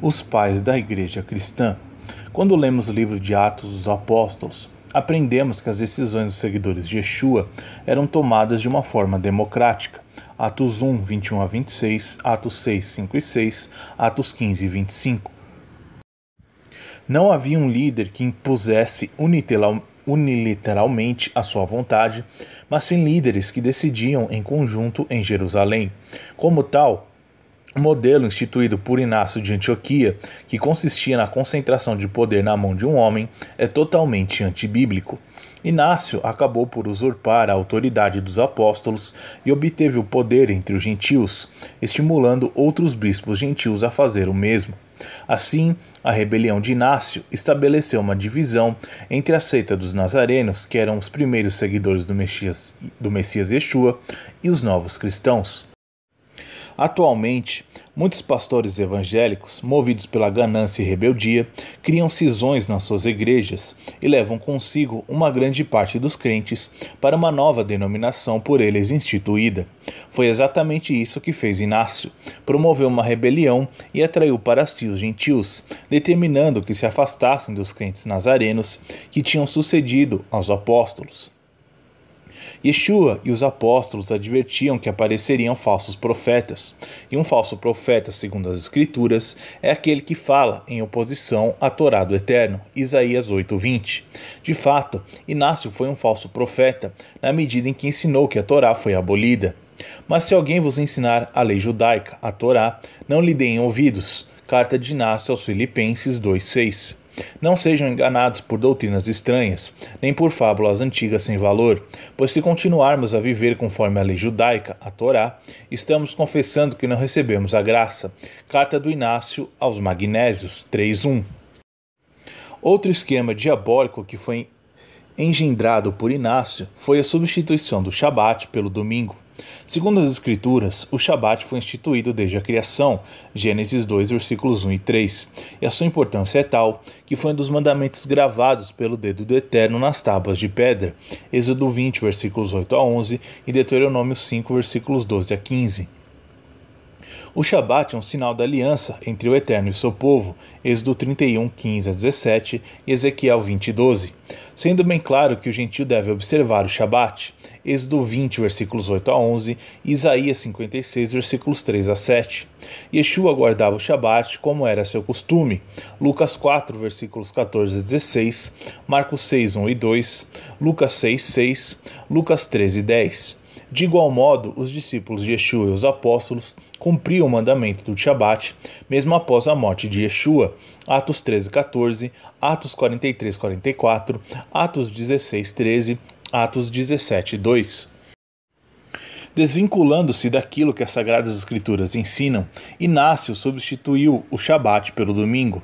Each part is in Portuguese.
os pais da Igreja cristã. Quando lemos o livro de Atos dos Apóstolos, aprendemos que as decisões dos seguidores de Yeshua eram tomadas de uma forma democrática. Atos 1, 21 a 26, Atos 6, 5 e 6, Atos 15 e 25. Não havia um líder que impusesse unilateralmente a sua vontade, mas sim líderes que decidiam em conjunto em Jerusalém. Como tal, o modelo instituído por Inácio de Antioquia, que consistia na concentração de poder na mão de um homem, é totalmente antibíblico. Inácio acabou por usurpar a autoridade dos apóstolos e obteve o poder entre os gentios, estimulando outros bispos gentios a fazer o mesmo. Assim, a rebelião de Inácio estabeleceu uma divisão entre a seita dos nazarenos, que eram os primeiros seguidores do Messias Yeshua, e os novos cristãos. Atualmente, muitos pastores evangélicos, movidos pela ganância e rebeldia, criam cisões nas suas igrejas e levam consigo uma grande parte dos crentes para uma nova denominação por eles instituída. Foi exatamente isso que fez Inácio: promoveu uma rebelião e atraiu para si os gentios, determinando que se afastassem dos crentes nazarenos que tinham sucedido aos apóstolos. Yeshua e os apóstolos advertiam que apareceriam falsos profetas, e um falso profeta, segundo as Escrituras, é aquele que fala em oposição à Torá do Eterno, Isaías 8:20. De fato, Inácio foi um falso profeta, na medida em que ensinou que a Torá foi abolida. Mas se alguém vos ensinar a lei judaica, a Torá, não lhe deem ouvidos. Carta de Inácio aos Filipenses 2:6. Não sejam enganados por doutrinas estranhas, nem por fábulas antigas sem valor, pois se continuarmos a viver conforme a lei judaica, a Torá, estamos confessando que não recebemos a graça. Carta do Inácio aos Magnésios 3:1. Outro esquema diabólico que foi engendrado por Inácio foi a substituição do Shabat pelo domingo. Segundo as Escrituras, o Shabat foi instituído desde a criação, Gênesis 2, versículos 1 e 3, e a sua importância é tal que foi um dos mandamentos gravados pelo dedo do Eterno nas tábuas de pedra, Êxodo 20, versículos 8 a 11 e Deuteronômio 5, versículos 12 a 15. O Shabat é um sinal da aliança entre o Eterno e seu povo, Êxodo 31, 15 a 17 e Ezequiel 20, 12. Sendo bem claro que o gentio deve observar o Shabat, Êxodo 20, versículos 8 a 11 e Isaías 56, versículos 3 a 7. Yeshua guardava o Shabat como era seu costume, Lucas 4, versículos 14 a 16, Marcos 6, 1 e 2, Lucas 6, 6, Lucas 13, 10. De igual modo, os discípulos de Yeshua e os apóstolos cumpriam o mandamento do Shabat, mesmo após a morte de Yeshua, Atos 13, 14, Atos 43, 44, Atos 16, 13, Atos 17, 2. Desvinculando-se daquilo que as Sagradas Escrituras ensinam, Inácio substituiu o Shabat pelo domingo.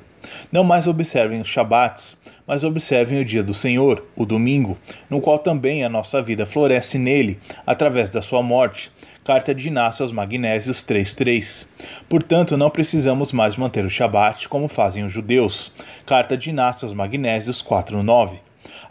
Não mais observem os Shabats, mas observem o dia do Senhor, o domingo, no qual também a nossa vida floresce nele, através da sua morte. Carta de Inácio aos Magnésios 3:3. Portanto, não precisamos mais manter o Shabat como fazem os judeus. Carta de Inácio aos Magnésios 4:9.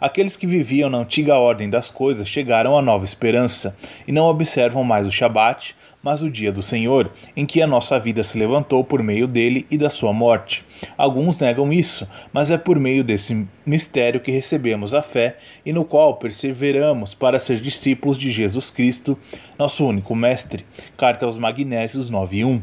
Aqueles que viviam na antiga ordem das coisas chegaram à nova esperança, e não observam mais o Shabat, mas o dia do Senhor, em que a nossa vida se levantou por meio dele e da sua morte. Alguns negam isso, mas é por meio desse mistério que recebemos a fé e no qual perseveramos para ser discípulos de Jesus Cristo, nosso único Mestre. Carta aos Magnésios 9:1.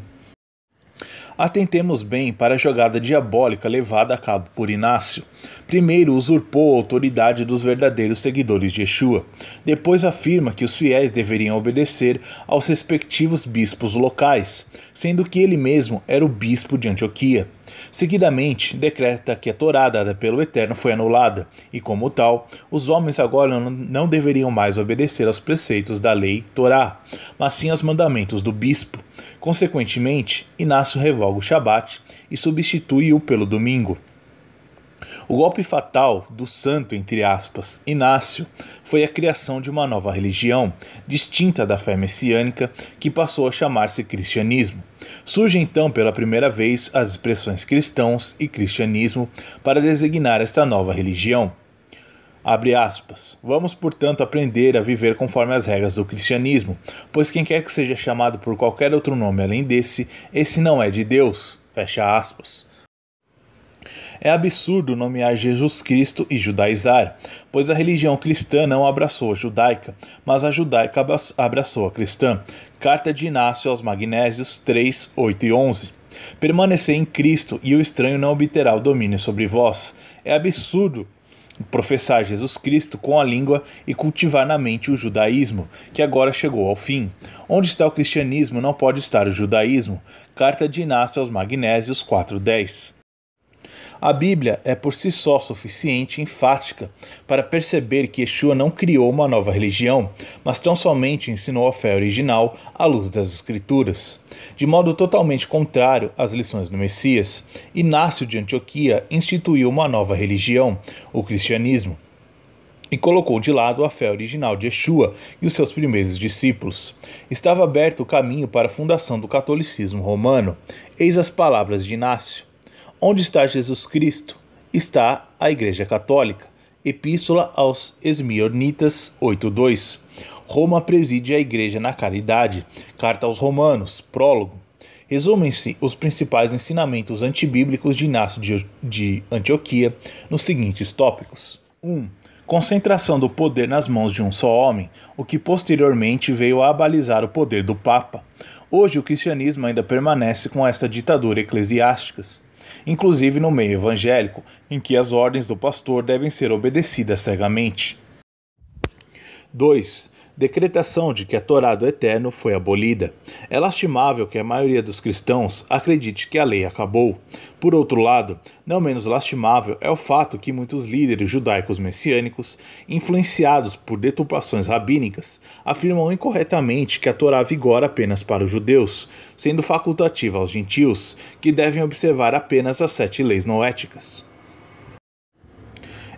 Atentemos bem para a jogada diabólica levada a cabo por Inácio. Primeiro usurpou a autoridade dos verdadeiros seguidores de Yeshua. Depois afirma que os fiéis deveriam obedecer aos respectivos bispos locais, sendo que ele mesmo era o bispo de Antioquia. Seguidamente, decreta que a Torá dada pelo Eterno foi anulada, e como tal, os homens agora não deveriam mais obedecer aos preceitos da lei Torá, mas sim aos mandamentos do bispo. Consequentemente, Inácio revoga o Shabat e substitui-o pelo domingo. O golpe fatal do santo, entre aspas, Inácio, foi a criação de uma nova religião, distinta da fé messiânica, que passou a chamar-se cristianismo. Surgem então pela primeira vez as expressões cristãos e cristianismo para designar esta nova religião. Abre aspas. Vamos, portanto, aprender a viver conforme as regras do cristianismo, pois quem quer que seja chamado por qualquer outro nome além desse, esse não é de Deus. Fecha aspas. É absurdo nomear Jesus Cristo e judaizar, pois a religião cristã não abraçou a judaica, mas a judaica abraçou a cristã. Carta de Inácio aos Magnésios 3, 8 e 11. Permanecei em Cristo e o estranho não obterá o domínio sobre vós. É absurdo professar Jesus Cristo com a língua e cultivar na mente o judaísmo, que agora chegou ao fim. Onde está o cristianismo, não pode estar o judaísmo. Carta de Inácio aos Magnésios 4:10. A Bíblia é por si só suficiente e enfática para perceber que Yeshua não criou uma nova religião, mas tão somente ensinou a fé original à luz das Escrituras. De modo totalmente contrário às lições do Messias, Inácio de Antioquia instituiu uma nova religião, o cristianismo, e colocou de lado a fé original de Yeshua e os seus primeiros discípulos. Estava aberto o caminho para a fundação do catolicismo romano. Eis as palavras de Inácio. Onde está Jesus Cristo? Está a Igreja Católica. Epístola aos Esmirnitas 8:2. Roma preside a Igreja na caridade. Carta aos Romanos, prólogo. Resumem-se os principais ensinamentos antibíblicos de Inácio de Antioquia nos seguintes tópicos. 1. Concentração do poder nas mãos de um só homem, o que posteriormente veio a abalizar o poder do Papa. Hoje o cristianismo ainda permanece com esta ditadura eclesiástica, inclusive no meio evangélico, em que as ordens do pastor devem ser obedecidas cegamente. 2. Decretação de que a Torá do Eterno foi abolida. É lastimável que a maioria dos cristãos acredite que a lei acabou. Por outro lado, não menos lastimável é o fato que muitos líderes judaicos messiânicos, influenciados por deturpações rabínicas, afirmam incorretamente que a Torá vigora apenas para os judeus, sendo facultativa aos gentios, que devem observar apenas as 7 leis noéticas.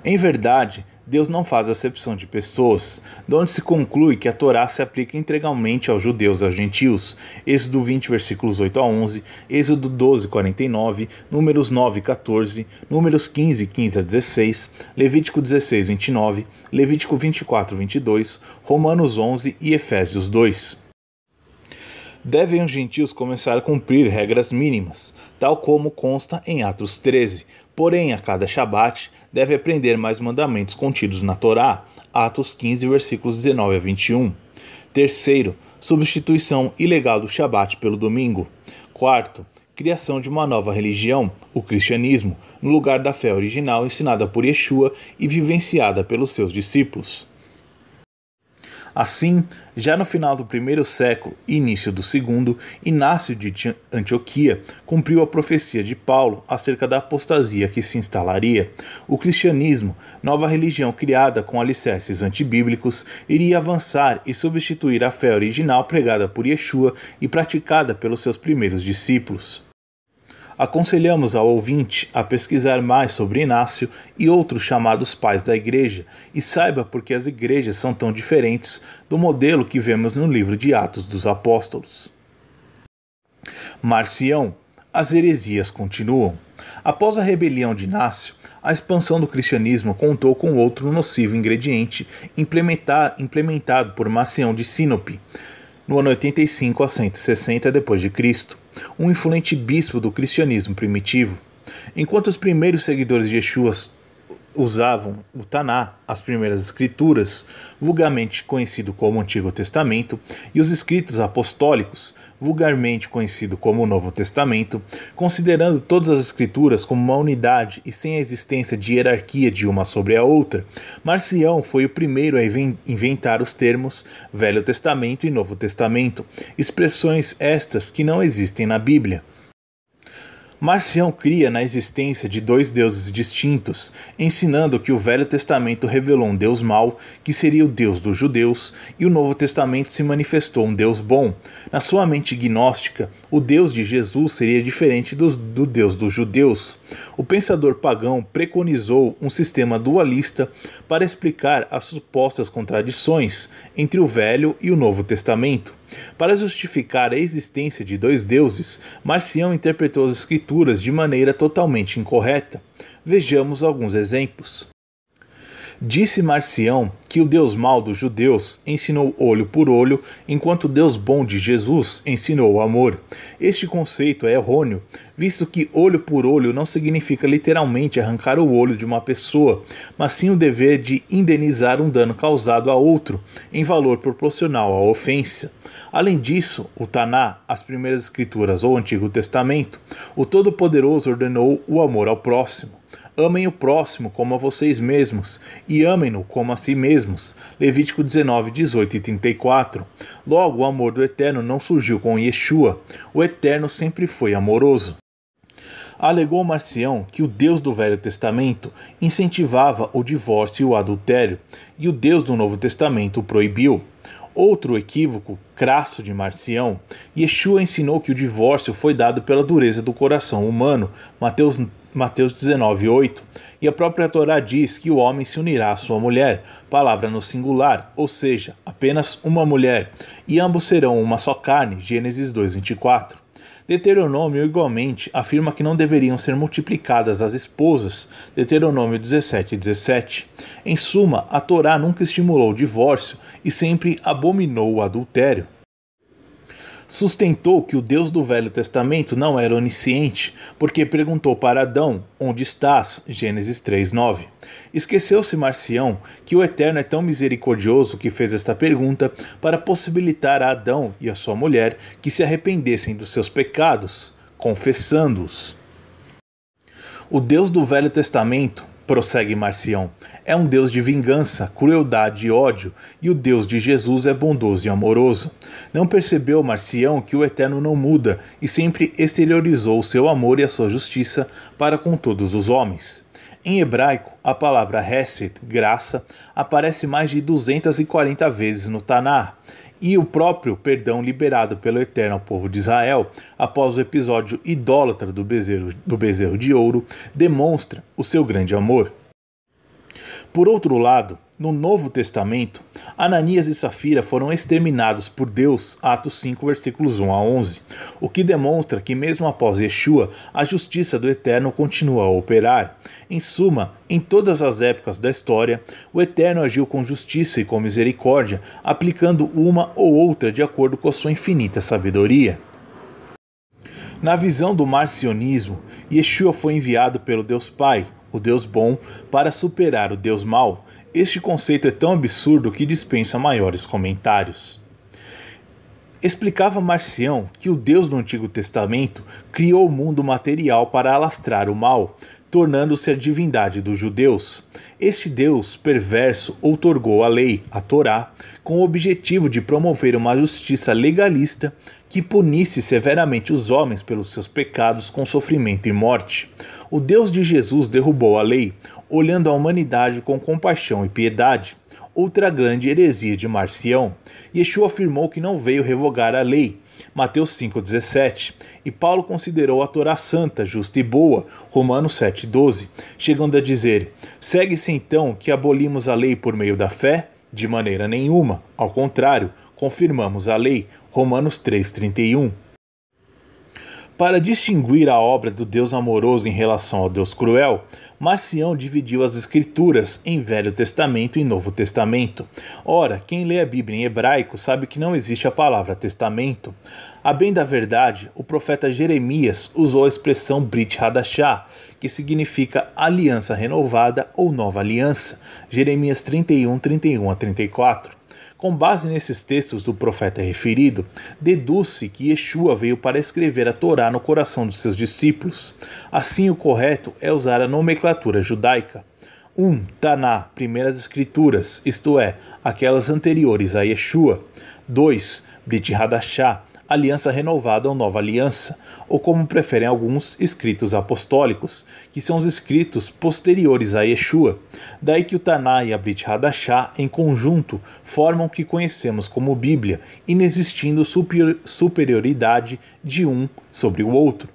Em verdade, Deus não faz acepção de pessoas, de onde se conclui que a Torá se aplica integralmente aos judeus e aos gentios. Êxodo 20, versículos 8 a 11, Êxodo 12, 49, Números 9, 14, Números 15, 15 a 16, Levítico 16, 29, Levítico 24, 22, Romanos 11 e Efésios 2. Devem os gentios começar a cumprir regras mínimas, tal como consta em Atos 13. Porém, a cada Shabat, deve aprender mais mandamentos contidos na Torá. Atos 15, versículos 19 a 21. Terceiro, substituição ilegal do Shabat pelo domingo. Quarto, criação de uma nova religião, o cristianismo, no lugar da fé original ensinada por Yeshua e vivenciada pelos seus discípulos. Assim, já no final do primeiro século e início do segundo, Inácio de Antioquia cumpriu a profecia de Paulo acerca da apostasia que se instalaria. O cristianismo, nova religião criada com alicerces antibíblicos, iria avançar e substituir a fé original pregada por Yeshua e praticada pelos seus primeiros discípulos. Aconselhamos ao ouvinte a pesquisar mais sobre Inácio e outros chamados pais da igreja e saiba por que as igrejas são tão diferentes do modelo que vemos no livro de Atos dos Apóstolos. Marcião. As heresias continuam. Após a rebelião de Inácio, a expansão do cristianismo contou com outro nocivo ingrediente implementado por Marcião de Sinope, no ano 85 a 160 d.C., um influente bispo do cristianismo primitivo. Enquanto os primeiros seguidores de Yeshua usavam o Taná, as primeiras escrituras, vulgarmente conhecido como Antigo Testamento, e os escritos apostólicos, vulgarmente conhecido como o Novo Testamento, considerando todas as escrituras como uma unidade e sem a existência de hierarquia de uma sobre a outra, Marcião foi o primeiro a inventar os termos Velho Testamento e Novo Testamento, expressões estas que não existem na Bíblia. Marcião cria na existência de 2 deuses distintos, ensinando que o Velho Testamento revelou um Deus mau, que seria o Deus dos judeus, e o Novo Testamento se manifestou um Deus bom. Na sua mente gnóstica, o Deus de Jesus seria diferente do Deus dos judeus. O pensador pagão preconizou um sistema dualista para explicar as supostas contradições entre o Velho e o Novo Testamento. Para justificar a existência de 2 deuses, Marcião interpretou as escrituras de maneira totalmente incorreta. Vejamos alguns exemplos. Disse Marcião que o Deus mau dos judeus ensinou olho por olho, enquanto o Deus bom de Jesus ensinou o amor. Este conceito é errôneo, visto que olho por olho não significa literalmente arrancar o olho de uma pessoa, mas sim o dever de indenizar um dano causado a outro, em valor proporcional à ofensa. Além disso, o Taná, as primeiras escrituras ou Antigo Testamento, o Todo-Poderoso ordenou o amor ao próximo. Amem o próximo como a vocês mesmos, e amem-no como a si mesmos. Levítico 19, 18 e 34. Logo, o amor do Eterno não surgiu com Yeshua. O Eterno sempre foi amoroso. Alegou Marcião que o Deus do Velho Testamento incentivava o divórcio e o adultério, e o Deus do Novo Testamento o proibiu. Outro equívoco crasso de Marcião, Yeshua ensinou que o divórcio foi dado pela dureza do coração humano, Mateus 19, 8, e a própria Torá diz que o homem se unirá à sua mulher, palavra no singular, ou seja, apenas uma mulher, e ambos serão uma só carne, Gênesis 2, 24. Deuteronômio igualmente afirma que não deveriam ser multiplicadas as esposas, Deuteronômio 17, 17. Em suma, a Torá nunca estimulou o divórcio e sempre abominou o adultério. Sustentou que o Deus do Velho Testamento não era onisciente, porque perguntou para Adão, onde estás? Gênesis 3:9. Esqueceu-se Marcião que o Eterno é tão misericordioso que fez esta pergunta para possibilitar a Adão e a sua mulher que se arrependessem dos seus pecados, confessando-os. O Deus do Velho Testamento, prossegue Marcião, é um Deus de vingança, crueldade e ódio, e o Deus de Jesus é bondoso e amoroso. Não percebeu Marcião que o Eterno não muda e sempre exteriorizou o seu amor e a sua justiça para com todos os homens? Em hebraico, a palavra Hesed, graça, aparece mais de 240 vezes no Taná, e o próprio perdão liberado pelo Eterno ao povo de Israel, após o episódio idólatra do bezerro de ouro, demonstra o seu grande amor. Por outro lado, no Novo Testamento, Ananias e Safira foram exterminados por Deus, Atos 5, versículos 1 a 11, o que demonstra que mesmo após Yeshua, a justiça do Eterno continua a operar. Em suma, em todas as épocas da história, o Eterno agiu com justiça e com misericórdia, aplicando uma ou outra de acordo com a sua infinita sabedoria. Na visão do marcionismo, Yeshua foi enviado pelo Deus Pai, o Deus bom, para superar o Deus mau. Este conceito é tão absurdo que dispensa maiores comentários. Explicava Marcião que o Deus do Antigo Testamento criou o mundo material para alastrar o mal, tornando-se a divindade dos judeus. Este Deus perverso outorgou a lei, a Torá, com o objetivo de promover uma justiça legalista que punisse severamente os homens pelos seus pecados com sofrimento e morte. O Deus de Jesus derrubou a lei, olhando a humanidade com compaixão e piedade. Outra grande heresia de Marcião, Yeshua afirmou que não veio revogar a lei, Mateus 5,17, e Paulo considerou a Torá santa, justa e boa, Romanos 7,12, chegando a dizer: segue-se então que abolimos a lei por meio da fé? De maneira nenhuma, ao contrário, confirmamos a lei, Romanos 3,31. Para distinguir a obra do Deus amoroso em relação ao Deus cruel, Marcião dividiu as Escrituras em Velho Testamento e Novo Testamento. Ora, quem lê a Bíblia em hebraico sabe que não existe a palavra testamento. A bem da verdade, o profeta Jeremias usou a expressão Brit Hadashah, que significa aliança renovada ou nova aliança, Jeremias 31, 31 a 34. Com base nesses textos do profeta referido, deduz-se que Yeshua veio para escrever a Torá no coração dos seus discípulos. Assim, o correto é usar a nomenclatura judaica. 1. Taná, primeiras escrituras, isto é, aquelas anteriores a Yeshua. 2. Brit Hadashah, aliança renovada ou nova aliança, ou como preferem alguns, escritos apostólicos, que são os escritos posteriores a Yeshua. Daí que o Taná e a Brit Hadashah, em conjunto, formam o que conhecemos como Bíblia, inexistindo superioridade de um sobre o outro.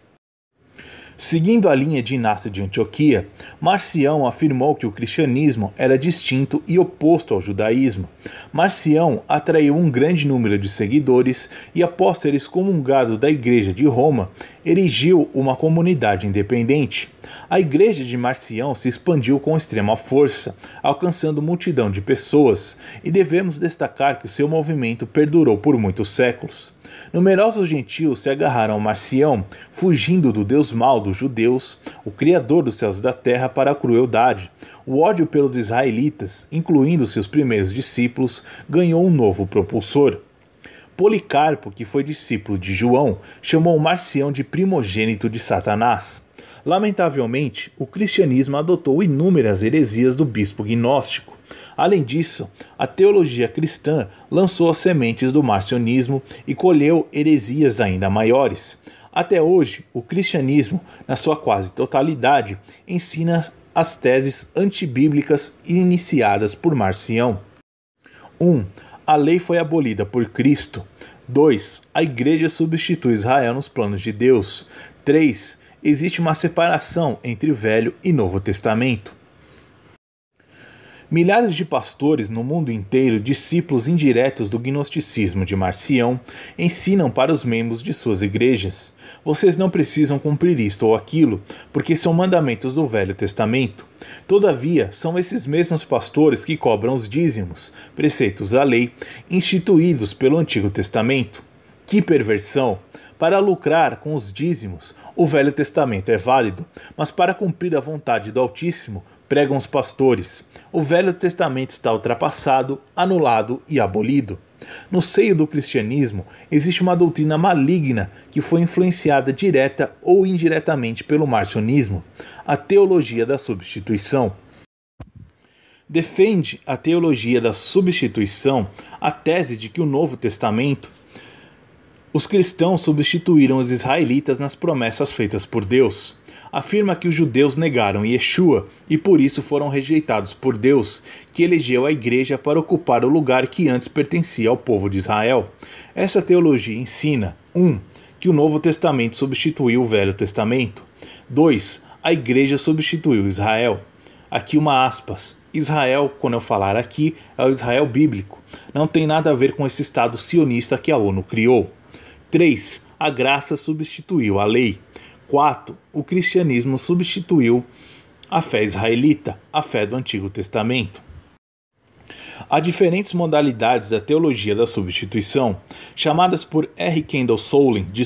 Seguindo a linha de Inácio de Antioquia, Marcião afirmou que o cristianismo era distinto e oposto ao judaísmo. Marcião atraiu um grande número de seguidores e, após ter excomungado da Igreja de Roma, erigiu uma comunidade independente. A Igreja de Marcião se expandiu com extrema força, alcançando multidão de pessoas, e devemos destacar que o seu movimento perdurou por muitos séculos. Numerosos gentios se agarraram a Marcião, fugindo do Deus mau dos judeus, o Criador dos céus e da terra, para a crueldade. O ódio pelos israelitas, incluindo seus primeiros discípulos, ganhou um novo propulsor. Policarpo, que foi discípulo de João, chamou Marcião de primogênito de Satanás. Lamentavelmente, o cristianismo adotou inúmeras heresias do bispo gnóstico. Além disso, a teologia cristã lançou as sementes do marcionismo e colheu heresias ainda maiores. Até hoje, o cristianismo, na sua quase totalidade, ensina as teses antibíblicas iniciadas por Marcião. 1. A lei foi abolida por Cristo. 2. A Igreja substitui Israel nos planos de Deus. 3. Existe uma separação entre Velho e Novo Testamento. Milhares de pastores no mundo inteiro, discípulos indiretos do gnosticismo de Marcião, ensinam para os membros de suas igrejas: vocês não precisam cumprir isto ou aquilo, porque são mandamentos do Velho Testamento. Todavia, são esses mesmos pastores que cobram os dízimos, preceitos da lei, instituídos pelo Antigo Testamento. Que perversão! Para lucrar com os dízimos, o Velho Testamento é válido, mas para cumprir a vontade do Altíssimo, pregam os pastores. O Velho Testamento está ultrapassado, anulado e abolido. No seio do cristianismo, existe uma doutrina maligna que foi influenciada direta ou indiretamente pelo marcionismo, a teologia da substituição. Defende a teologia da substituição a tese de que o Novo Testamento, os cristãos substituíram os israelitas nas promessas feitas por Deus. Afirma que os judeus negaram Yeshua e por isso foram rejeitados por Deus, que elegeu a igreja para ocupar o lugar que antes pertencia ao povo de Israel. Essa teologia ensina: 1. Que o Novo Testamento substituiu o Velho Testamento. 2. A igreja substituiu Israel. Aqui uma aspas. Israel, quando eu falar aqui, é o Israel bíblico. Não tem nada a ver com esse Estado sionista que a ONU criou. 3. A graça substituiu a lei. 4. O cristianismo substituiu a fé israelita, a fé do Antigo Testamento. Há diferentes modalidades da teologia da substituição, chamadas por R. Kendall Solin de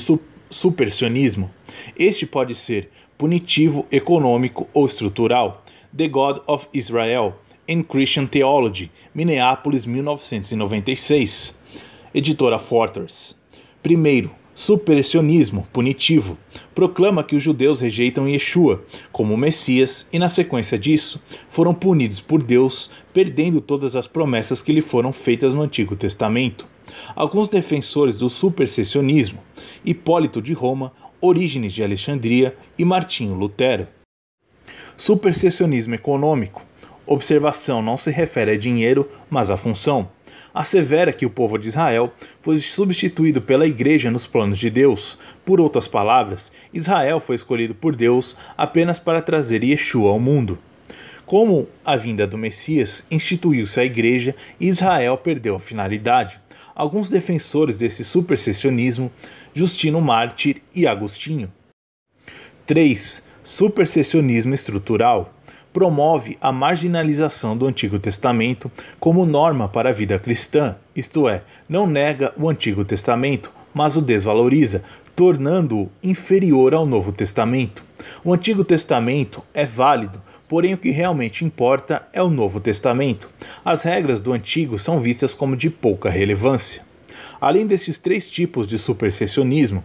supersionismo. Este pode ser punitivo, econômico ou estrutural. The God of Israel, in Christian Theology, Minneapolis, 1996. Editora Fortress. Primeiro, supersionismo punitivo. Proclama que os judeus rejeitam Yeshua como Messias e, na sequência disso, foram punidos por Deus, perdendo todas as promessas que lhe foram feitas no Antigo Testamento. Alguns defensores do supersessionismo: Hipólito de Roma, Orígenes de Alexandria e Martinho Lutero. Supersessionismo econômico. Observação: não se refere a dinheiro, mas à função. Assevera que o povo de Israel foi substituído pela igreja nos planos de Deus. Por outras palavras, Israel foi escolhido por Deus apenas para trazer Yeshua ao mundo. Como a vinda do Messias, instituiu-se a igreja e Israel perdeu a finalidade. Alguns defensores desse supersessionismo: Justino Mártir e Agostinho. 3. Supersessionismo estrutural. Promove a marginalização do Antigo Testamento como norma para a vida cristã, isto é, não nega o Antigo Testamento, mas o desvaloriza, tornando-o inferior ao Novo Testamento. O Antigo Testamento é válido, porém o que realmente importa é o Novo Testamento. As regras do Antigo são vistas como de pouca relevância. Além destes 3 tipos de supersessionismo,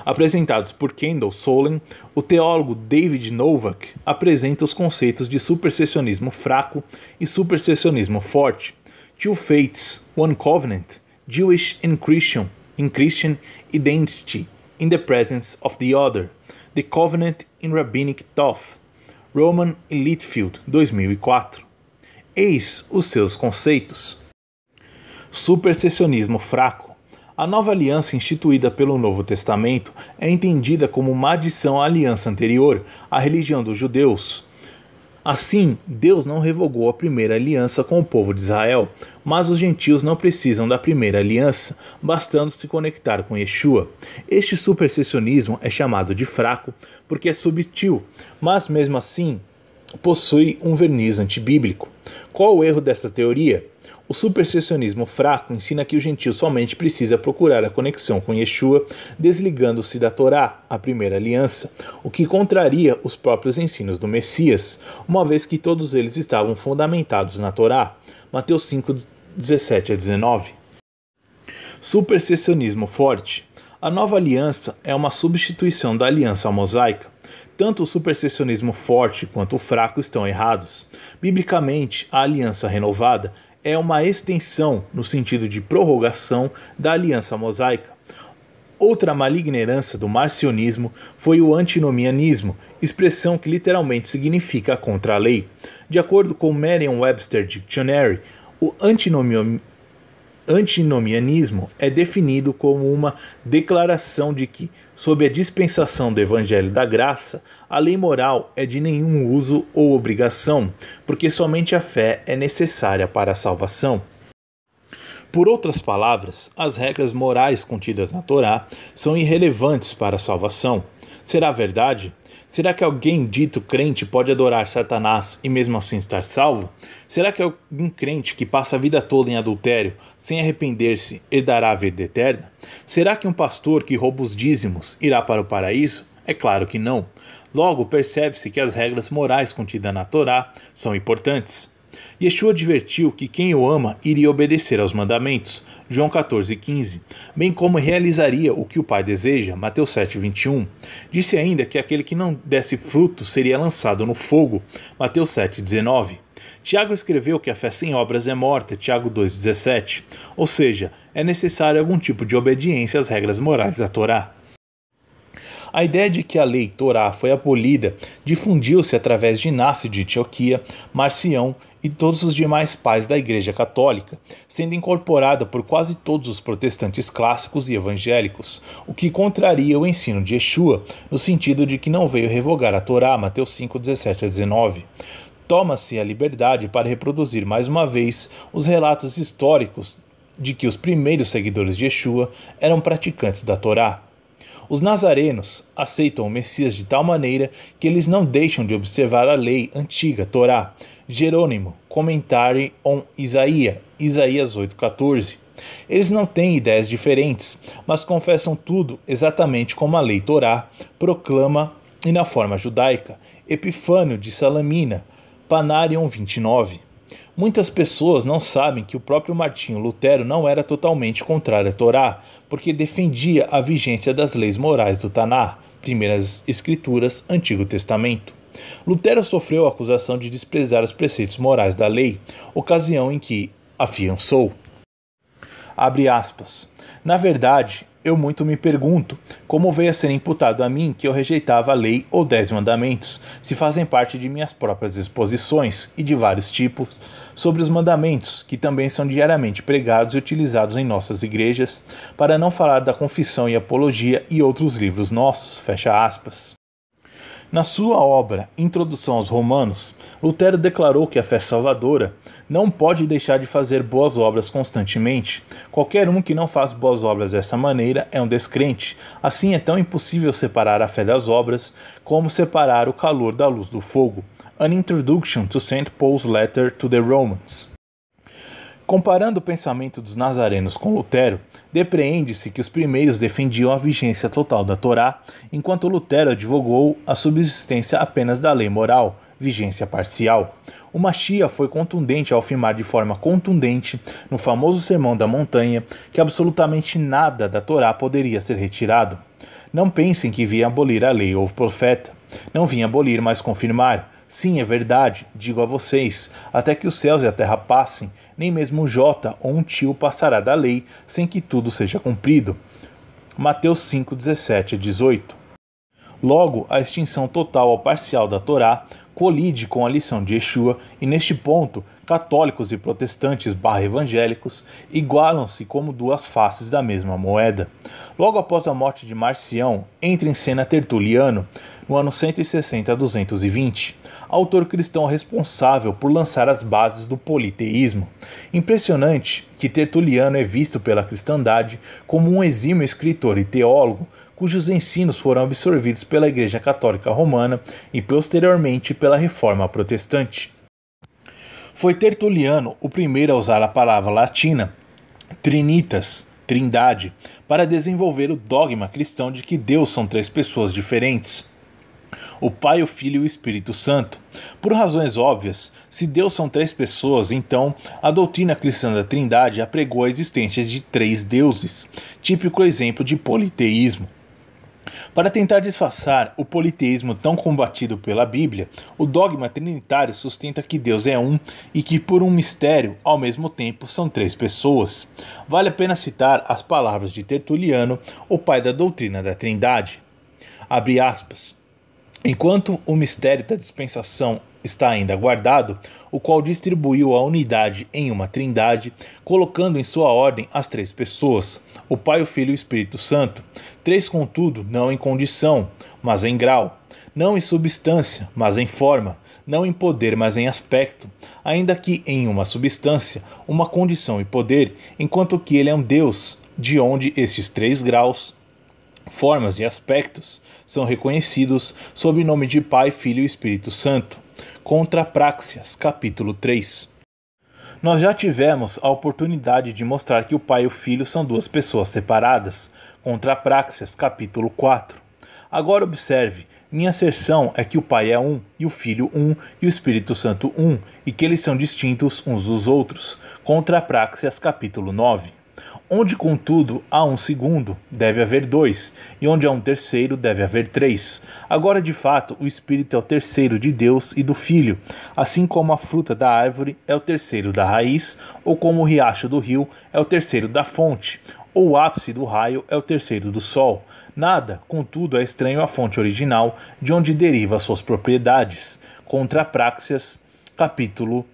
apresentados por Kendall Solin, o teólogo David Novak apresenta os conceitos de supersessionismo fraco e supersessionismo forte. Two Faiths, One Covenant, Jewish and Christian, in Christian Identity, in the Presence of the Other, The Covenant in Rabbinic Thought, Roman e Litfield, 2004. Eis os seus conceitos. Supersessionismo fraco. A nova aliança instituída pelo Novo Testamento é entendida como uma adição à aliança anterior, à religião dos judeus. Assim, Deus não revogou a primeira aliança com o povo de Israel, mas os gentios não precisam da primeira aliança, bastando se conectar com Yeshua. Este supersessionismo é chamado de fraco porque é subtil, mas mesmo assim possui um verniz antibíblico. Qual o erro dessa teoria? O supersessionismo fraco ensina que o gentio somente precisa procurar a conexão com Yeshua, desligando-se da Torá, a primeira aliança, o que contraria os próprios ensinos do Messias, uma vez que todos eles estavam fundamentados na Torá. Mateus 5, 17 a 19. Supersessionismo forte. A nova aliança é uma substituição da aliança mosaica. Tanto o supersessionismo forte quanto o fraco estão errados. Biblicamente, a aliança renovada é uma extensão, no sentido de prorrogação, da aliança mosaica. Outra maligna herança do marcionismo foi o antinomianismo, expressão que literalmente significa contra a lei. De acordo com o Merriam-Webster Dictionary, o antinomianismo é definido como uma declaração de que, sob a dispensação do Evangelho da Graça, a lei moral é de nenhum uso ou obrigação, porque somente a fé é necessária para a salvação. Por outras palavras, as regras morais contidas na Torá são irrelevantes para a salvação. Será verdade? Será que alguém dito crente pode adorar Satanás e mesmo assim estar salvo? Será que algum crente que passa a vida toda em adultério, sem arrepender-se, herdará a vida eterna? Será que um pastor que rouba os dízimos irá para o paraíso? É claro que não. Logo, percebe-se que as regras morais contidas na Torá são importantes. Yeshua advertiu que quem o ama iria obedecer aos mandamentos, João 14,15, bem como realizaria o que o Pai deseja, Mateus 7,21. Disse ainda que aquele que não desse fruto seria lançado no fogo, Mateus 7,19. Tiago escreveu que a fé sem obras é morta, Tiago 2,17, ou seja, é necessário algum tipo de obediência às regras morais da Torá. A ideia de que a lei Torá foi abolida difundiu-se através de Inácio de Antioquia, Marcião e todos os demais pais da Igreja Católica, sendo incorporada por quase todos os protestantes clássicos e evangélicos, o que contraria o ensino de Yeshua, no sentido de que não veio revogar a Torá, Mateus 5, 17 a 19. Toma-se a liberdade para reproduzir mais uma vez os relatos históricos de que os primeiros seguidores de Yeshua eram praticantes da Torá. Os nazarenos aceitam o Messias de tal maneira que eles não deixam de observar a lei antiga, Torá. Jerônimo, Commentary on Isaías, Isaías 8,14. Eles não têm ideias diferentes, mas confessam tudo exatamente como a lei Torá proclama e na forma judaica. Epifânio de Salamina, Panarion 29. Muitas pessoas não sabem que o próprio Martinho Lutero não era totalmente contrário à Torá, porque defendia a vigência das leis morais do Taná, Primeiras Escrituras, Antigo Testamento. Lutero sofreu a acusação de desprezar os preceitos morais da lei, ocasião em que afiançou. Abre aspas. Na verdade, eu muito me pergunto como veio a ser imputado a mim que eu rejeitava a lei ou 10 mandamentos, se fazem parte de minhas próprias exposições e de vários tipos sobre os mandamentos, que também são diariamente pregados e utilizados em nossas igrejas, para não falar da confissão e apologia e outros livros nossos, fecha aspas. Na sua obra Introdução aos Romanos, Lutero declarou que a fé salvadora não pode deixar de fazer boas obras constantemente. Qualquer um que não faz boas obras dessa maneira é um descrente. Assim é tão impossível separar a fé das obras como separar o calor da luz do fogo. An Introduction to St. Paul's Letter to the Romans. Comparando o pensamento dos nazarenos com Lutero, depreende-se que os primeiros defendiam a vigência total da Torá, enquanto Lutero advogou a subsistência apenas da lei moral, vigência parcial. O Machia foi contundente ao afirmar de forma contundente, no famoso Sermão da Montanha, que absolutamente nada da Torá poderia ser retirado. Não pensem que vinha abolir a lei ou o profeta. Não vinha abolir, mas confirmar. Sim, é verdade, digo a vocês, até que os céus e a terra passem, nem mesmo um jota ou um tio passará da lei, sem que tudo seja cumprido. Mateus 5, 17 a 18. Logo, a extinção total ou parcial da Torá colide com a lição de Yeshua e, neste ponto, católicos e protestantes evangélicos igualam-se como duas faces da mesma moeda. Logo após a morte de Marcião, entra em cena Tertuliano, no ano 160 a 220, autor cristão responsável por lançar as bases do politeísmo. Impressionante que Tertuliano é visto pela cristandade como um exímio escritor e teólogo, cujos ensinos foram absorvidos pela Igreja Católica Romana e posteriormente pela Reforma Protestante. Foi Tertuliano o primeiro a usar a palavra latina trinitas, trindade, para desenvolver o dogma cristão de que Deus são três pessoas diferentes: o Pai, o Filho e o Espírito Santo. Por razões óbvias, se Deus são três pessoas, então a doutrina cristã da Trindade apregou a existência de três deuses, típico exemplo de politeísmo. Para tentar disfarçar o politeísmo tão combatido pela Bíblia, o dogma trinitário sustenta que Deus é um e que, por um mistério, ao mesmo tempo são três pessoas. Vale a pena citar as palavras de Tertuliano, o pai da doutrina da Trindade. Abre aspas. Enquanto o mistério da dispensação está ainda guardado, o qual distribuiu a unidade em uma trindade, colocando em sua ordem as três pessoas, o Pai, o Filho e o Espírito Santo, três contudo, não em condição, mas em grau, não em substância, mas em forma, não em poder, mas em aspecto, ainda que em uma substância, uma condição e poder, enquanto que ele é um Deus, de onde estes três graus, formas e aspectos são reconhecidos sob o nome de Pai, Filho e Espírito Santo. Contra Praxeas, capítulo 3. Nós já tivemos a oportunidade de mostrar que o Pai e o Filho são duas pessoas separadas. Contra Praxeas, capítulo 4. Agora observe, minha asserção é que o Pai é um, e o Filho um, e o Espírito Santo um, e que eles são distintos uns dos outros. Contra Praxeas, capítulo 9. Onde, contudo, há um segundo, deve haver dois, e onde há um terceiro, deve haver três. Agora, de fato, o Espírito é o terceiro de Deus e do Filho, assim como a fruta da árvore é o terceiro da raiz, ou como o riacho do rio é o terceiro da fonte, ou o ápice do raio é o terceiro do sol. Nada, contudo, é estranho à fonte original, de onde deriva suas propriedades. Contra Praxeas, capítulo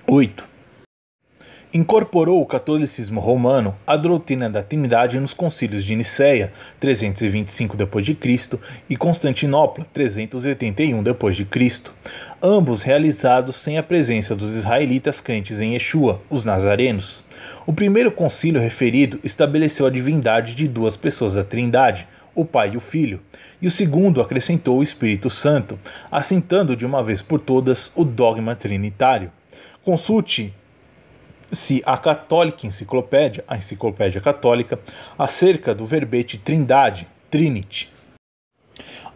8. Incorporou o catolicismo romano a doutrina da Trindade nos concílios de Nicéia, 325 d.C., e Constantinopla, 381 d.C., ambos realizados sem a presença dos israelitas crentes em Yeshua, os nazarenos. O primeiro concílio referido estabeleceu a divindade de duas pessoas da Trindade, o Pai e o Filho, e o segundo acrescentou o Espírito Santo, assentando de uma vez por todas o dogma trinitário. Consulte a Católica Enciclopédia, a Enciclopédia Católica, acerca do verbete Trindade, Trinity.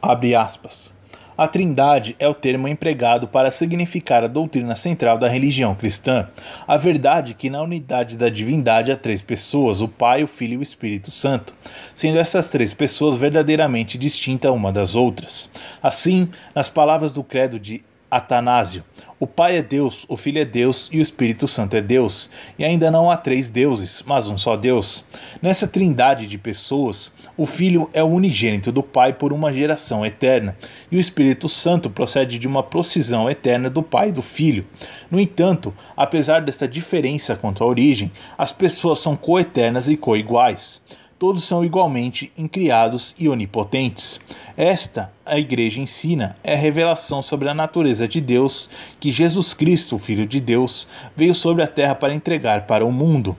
Abre aspas. A Trindade é o termo empregado para significar a doutrina central da religião cristã, a verdade que na unidade da divindade há três pessoas, o Pai, o Filho e o Espírito Santo, sendo essas três pessoas verdadeiramente distintas uma das outras. Assim, nas palavras do credo de Atanásio, o Pai é Deus, o Filho é Deus e o Espírito Santo é Deus, e ainda não há três deuses, mas um só Deus. Nessa trindade de pessoas, o Filho é o unigênito do Pai por uma geração eterna, e o Espírito Santo procede de uma procissão eterna do Pai e do Filho. No entanto, apesar desta diferença quanto à origem, as pessoas são coeternas e coiguais. Todos são igualmente incriados e onipotentes. Esta, a Igreja ensina, é a revelação sobre a natureza de Deus que Jesus Cristo, o Filho de Deus, veio sobre a terra para entregar para o mundo,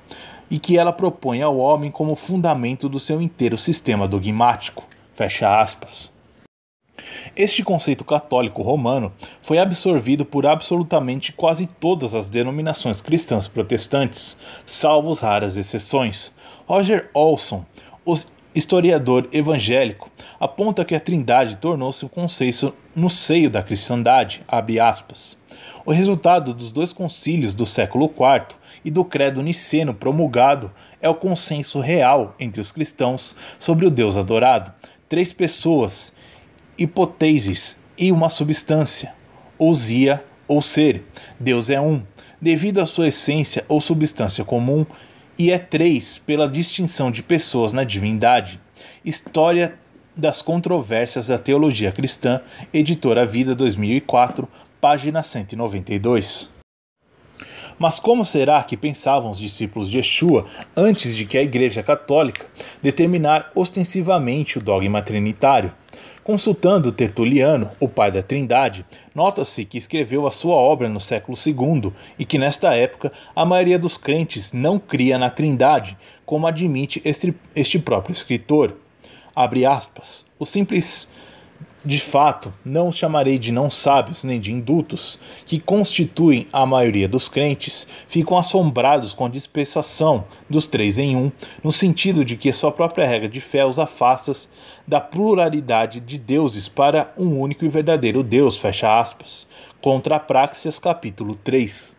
e que ela propõe ao homem como fundamento do seu inteiro sistema dogmático. Fecha aspas. Este conceito católico romano foi absorvido por absolutamente quase todas as denominações cristãs protestantes, salvo raras exceções. Roger Olson, o historiador evangélico, aponta que a Trindade tornou-se um conceito no seio da cristandade, abre aspas. O resultado dos dois concílios do século IV e do credo niceno promulgado é o consenso real entre os cristãos sobre o Deus adorado, três pessoas, hipóteses e uma substância, ousia ou ser. Deus é um, devido à sua essência ou substância comum, e é três pela distinção de pessoas na divindade. História das Controvérsias da Teologia Cristã, editora Vida 2004, página 192. Mas como será que pensavam os discípulos de Yeshua antes de que a Igreja Católica determinar ostensivamente o dogma trinitário? Consultando Tertuliano, o pai da Trindade, nota-se que escreveu a sua obra no século II e que nesta época a maioria dos crentes não cria na Trindade, como admite este próprio escritor. Abre aspas, o simples... De fato, não os chamarei de não sábios nem de indutos, que constituem a maioria dos crentes, ficam assombrados com a dispensação dos três em um, no sentido de que a sua própria regra de fé os afasta da pluralidade de deuses para um único e verdadeiro Deus, fecha aspas. Contra a Praxeas, capítulo 3.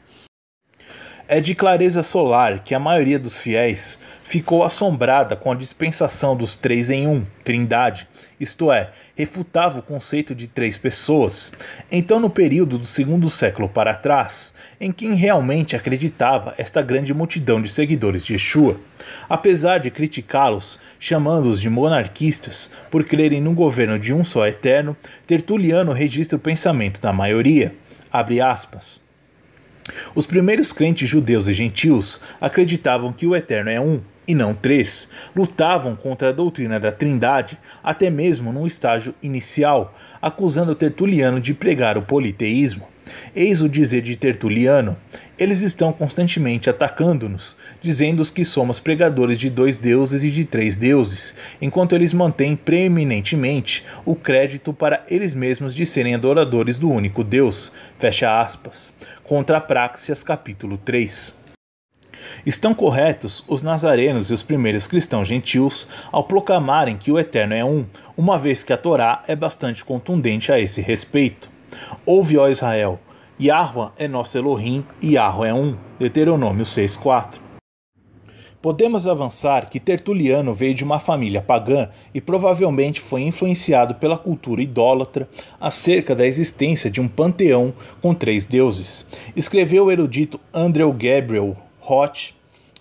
É de clareza solar que a maioria dos fiéis ficou assombrada com a dispensação dos três em um, trindade, isto é, refutava o conceito de três pessoas. Então, no período do segundo século para trás, em quem realmente acreditava esta grande multidão de seguidores de Yeshua, apesar de criticá-los, chamando-os de monarquistas por crerem no governo de um só eterno, Tertuliano registra o pensamento da maioria. Abre aspas. Os primeiros crentes judeus e gentios acreditavam que o Eterno é um, e não três. Lutavam contra a doutrina da Trindade, até mesmo num estágio inicial, acusando Tertuliano de pregar o politeísmo. Eis o dizer de Tertuliano: eles estão constantemente atacando-nos, dizendo que somos pregadores de dois deuses e de três deuses, enquanto eles mantêm preeminentemente o crédito para eles mesmos de serem adoradores do único Deus. Fecha aspas. Contra a Praxeas, capítulo 3. Estão corretos os nazarenos e os primeiros cristãos gentios ao proclamarem que o Eterno é um, uma vez que a Torá é bastante contundente a esse respeito. Ouve, ó Israel, Yahweh é nosso Elohim e Yahweh é um. Deuteronômio 6:4. Podemos avançar que Tertuliano veio de uma família pagã e provavelmente foi influenciado pela cultura idólatra acerca da existência de um panteão com três deuses. Escreveu o erudito Andrew Gabriel Roth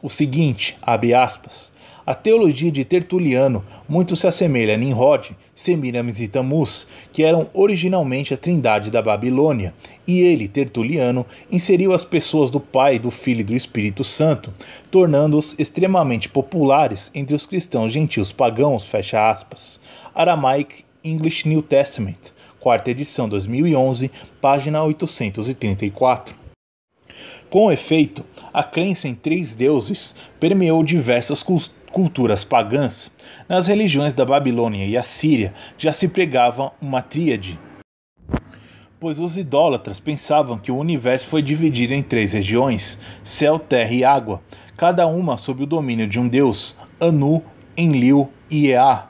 o seguinte, abre aspas, a teologia de Tertuliano muito se assemelha a Nimrod, Semiramis e Tammuz, que eram originalmente a trindade da Babilônia, e ele, Tertuliano, inseriu as pessoas do Pai, do Filho e do Espírito Santo, tornando-os extremamente populares entre os cristãos gentios pagãos, fecha aspas. Aramaic English New Testament, quarta edição 2011, página 834. Com efeito, a crença em três deuses permeou diversas culturas pagãs. Nas religiões da Babilônia e Assíria já se pregava uma tríade, pois os idólatras pensavam que o universo foi dividido em três regiões, céu, terra e água, cada uma sob o domínio de um deus, Anu, Enlil e Ea.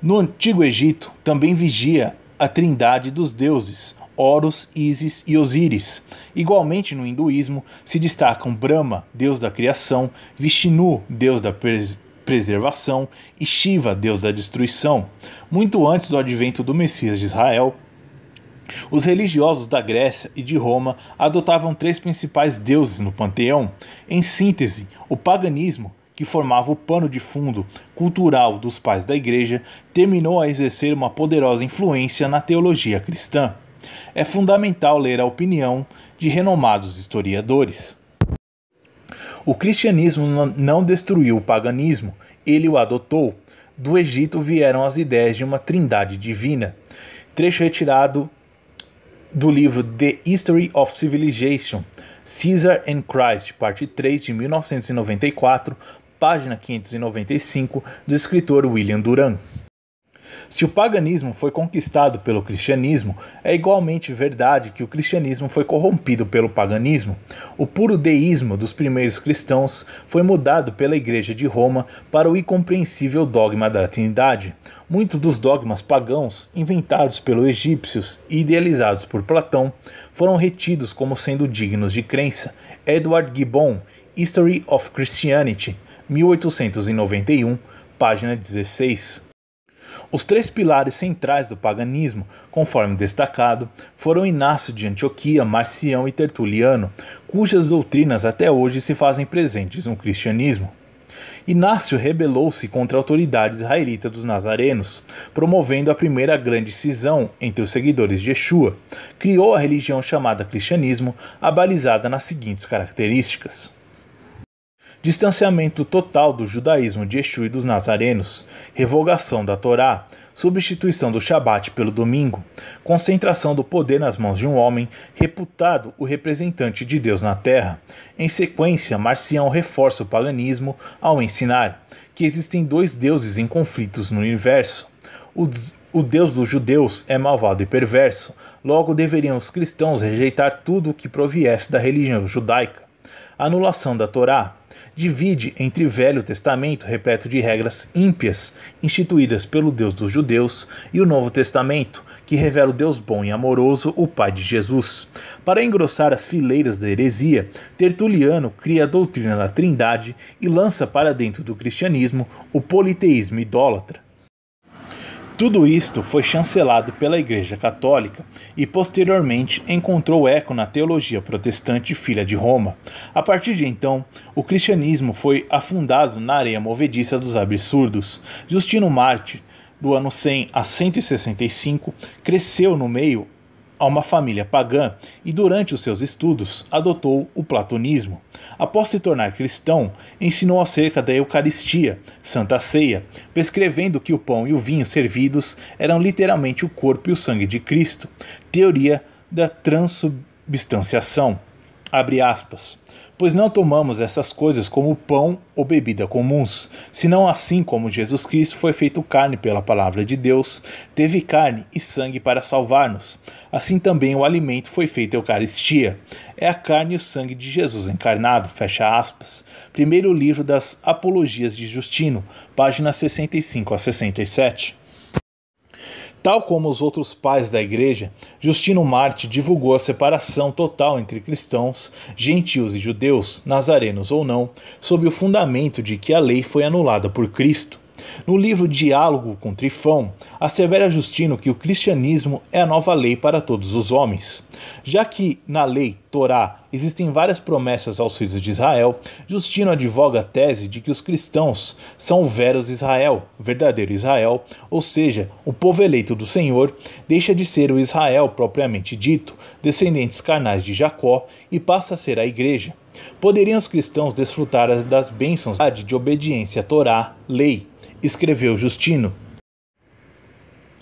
No Antigo Egito também vigia a trindade dos deuses, Horus, Ísis e Osíris. Igualmente no hinduísmo se destacam Brahma, deus da criação, Vishnu, deus da preservação e Shiva, deus da destruição. Muito antes do advento do Messias de Israel, os religiosos da Grécia e de Roma adotavam três principais deuses no panteão. Em síntese, o paganismo, que formava o pano de fundo cultural dos pais da Igreja, terminou a exercer uma poderosa influência na teologia cristã. É fundamental ler a opinião de renomados historiadores. O cristianismo não destruiu o paganismo, ele o adotou. Do Egito vieram as ideias de uma trindade divina. Trecho retirado do livro The History of Civilization, Caesar and Christ, parte 3, de 1994, página 595, do escritor William Duran. Se o paganismo foi conquistado pelo cristianismo, é igualmente verdade que o cristianismo foi corrompido pelo paganismo. O puro deísmo dos primeiros cristãos foi mudado pela Igreja de Roma para o incompreensível dogma da Trindade. Muitos dos dogmas pagãos, inventados pelos egípcios e idealizados por Platão, foram retidos como sendo dignos de crença. Edward Gibbon, History of Christianity, 1891, página 16. Os três pilares centrais do paganismo, conforme destacado, foram Inácio de Antioquia, Marcião e Tertuliano, cujas doutrinas até hoje se fazem presentes no cristianismo. Inácio rebelou-se contra a autoridade israelita dos nazarenos, promovendo a primeira grande cisão entre os seguidores de Yeshua. Criou a religião chamada cristianismo, abalizada nas seguintes características: distanciamento total do judaísmo de Yeshua e dos nazarenos, revogação da Torá, substituição do Shabat pelo domingo, concentração do poder nas mãos de um homem, reputado o representante de Deus na terra. Em sequência, Marcião reforça o paganismo ao ensinar que existem dois deuses em conflitos no universo. O Deus dos judeus é malvado e perverso, logo deveriam os cristãos rejeitar tudo o que proviesse da religião judaica. Anulação da Torá. Divide entre Velho Testamento, repleto de regras ímpias, instituídas pelo Deus dos judeus, e o Novo Testamento, que revela o Deus bom e amoroso, o Pai de Jesus. Para engrossar as fileiras da heresia, Tertuliano cria a doutrina da Trindade e lança para dentro do cristianismo o politeísmo idólatra. Tudo isto foi chancelado pela Igreja Católica e posteriormente encontrou eco na teologia protestante filha de Roma. A partir de então, o cristianismo foi afundado na areia movediça dos absurdos. Justino Mártir, do ano 100 a 165, cresceu no meio a uma família pagã e durante os seus estudos adotou o platonismo. Após se tornar cristão, ensinou acerca da Eucaristia, Santa Ceia, prescrevendo que o pão e o vinho servidos eram literalmente o corpo e o sangue de Cristo. Teoria da transubstanciação. Abre aspas. Pois não tomamos essas coisas como pão ou bebida comuns, senão assim como Jesus Cristo foi feito carne pela palavra de Deus, teve carne e sangue para salvar-nos. Assim também o alimento foi feito Eucaristia. É a carne e o sangue de Jesus encarnado, fecha aspas. Primeiro livro das Apologias de Justino, páginas 65 a 67. Tal como os outros pais da Igreja, Justino Mártir divulgou a separação total entre cristãos, gentios e judeus, nazarenos ou não, sob o fundamento de que a lei foi anulada por Cristo. No livro Diálogo com Trifão, assevera Justino que o cristianismo é a nova lei para todos os homens. Já que na lei Torá existem várias promessas aos filhos de Israel, Justino advoga a tese de que os cristãos são o veros Israel, verdadeiro Israel, ou seja, o povo eleito do Senhor deixa de ser o Israel propriamente dito, descendentes carnais de Jacó, e passa a ser a Igreja. Poderiam os cristãos desfrutar das bênçãos de obediência à Torá, lei, escreveu Justino.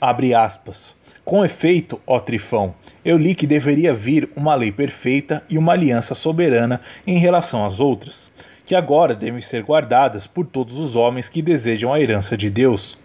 Abre aspas. Com efeito, ó Trifão, eu li que deveria vir uma lei perfeita e uma aliança soberana em relação às outras, que agora devem ser guardadas por todos os homens que desejam a herança de Deus.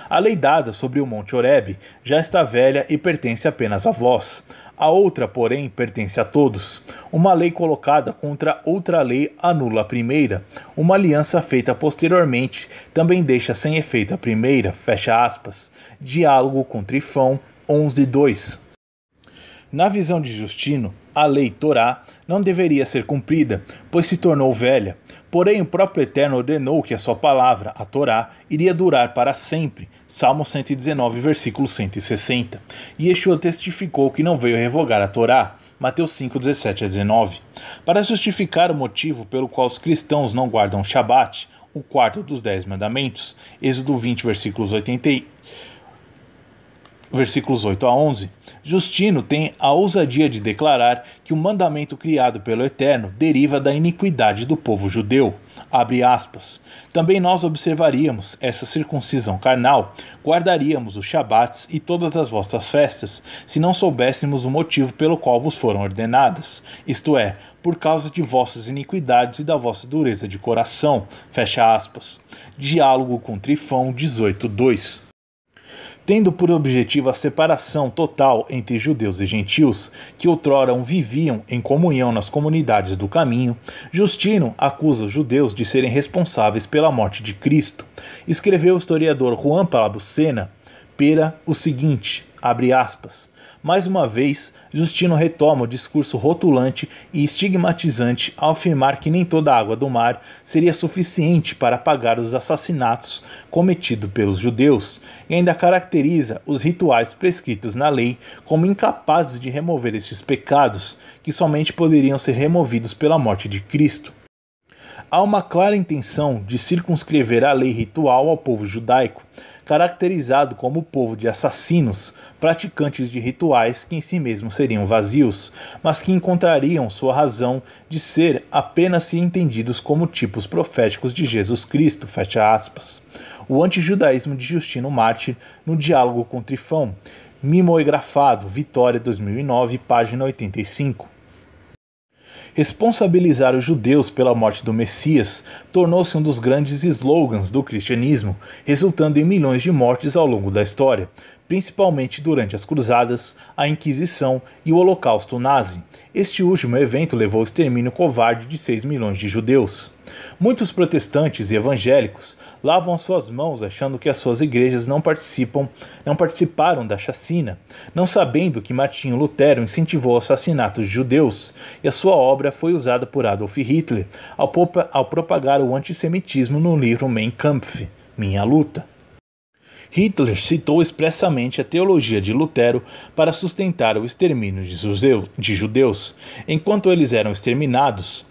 A lei dada sobre o Monte Horebe já está velha e pertence apenas a vós. A outra, porém, pertence a todos. Uma lei colocada contra outra lei anula a primeira. Uma aliança feita posteriormente também deixa sem efeito a primeira, fecha aspas. Diálogo com Trifão 11:2. Na visão de Justino, a lei Torá não deveria ser cumprida, pois se tornou velha. Porém, o próprio Eterno ordenou que a sua palavra, a Torá, iria durar para sempre. Salmo 119, versículo 160. E Yeshua testificou que não veio revogar a Torá. Mateus 5, 17 a 19. Para justificar o motivo pelo qual os cristãos não guardam o Shabat, o quarto dos 10 mandamentos, Êxodo 20, versículos 8 a 11, Justino tem a ousadia de declarar que o mandamento criado pelo Eterno deriva da iniquidade do povo judeu. Abre aspas. Também nós observaríamos essa circuncisão carnal, guardaríamos os Shabats e todas as vossas festas, se não soubéssemos o motivo pelo qual vos foram ordenadas, isto é, por causa de vossas iniquidades e da vossa dureza de coração. Fecha aspas. Diálogo com Trifão 18:2. Tendo por objetivo a separação total entre judeus e gentios, que outrora viviam em comunhão nas comunidades do caminho, Justino acusa os judeus de serem responsáveis pela morte de Cristo. Escreveu o historiador Juan Palabucena Pera o seguinte, abre aspas, mais uma vez, Justino retoma o discurso rotulante e estigmatizante ao afirmar que nem toda a água do mar seria suficiente para apagar os assassinatos cometidos pelos judeus, e ainda caracteriza os rituais prescritos na lei como incapazes de remover estes pecados, que somente poderiam ser removidos pela morte de Cristo. Há uma clara intenção de circunscrever a lei ritual ao povo judaico, caracterizado como povo de assassinos, praticantes de rituais que em si mesmos seriam vazios, mas que encontrariam sua razão de ser apenas se entendidos como tipos proféticos de Jesus Cristo, fecha aspas. O antijudaísmo de Justino Mártir no Diálogo com Trifão, mimeografado, Vitória 2009, página 85. Responsabilizar os judeus pela morte do Messias tornou-se um dos grandes slogans do cristianismo, resultando em milhões de mortes ao longo da história, principalmente durante as Cruzadas, a Inquisição e o Holocausto Nazi. Este último evento levou ao extermínio covarde de 6 milhões de judeus. Muitos protestantes e evangélicos lavam suas mãos achando que as suas igrejas não participaram da chacina, não sabendo que Martinho Lutero incentivou o assassinato de judeus e a sua obra foi usada por Adolf Hitler ao propagar o antissemitismo no livro Mein Kampf, Minha Luta. Hitler citou expressamente a teologia de Lutero para sustentar o extermínio de judeus, enquanto eles eram exterminados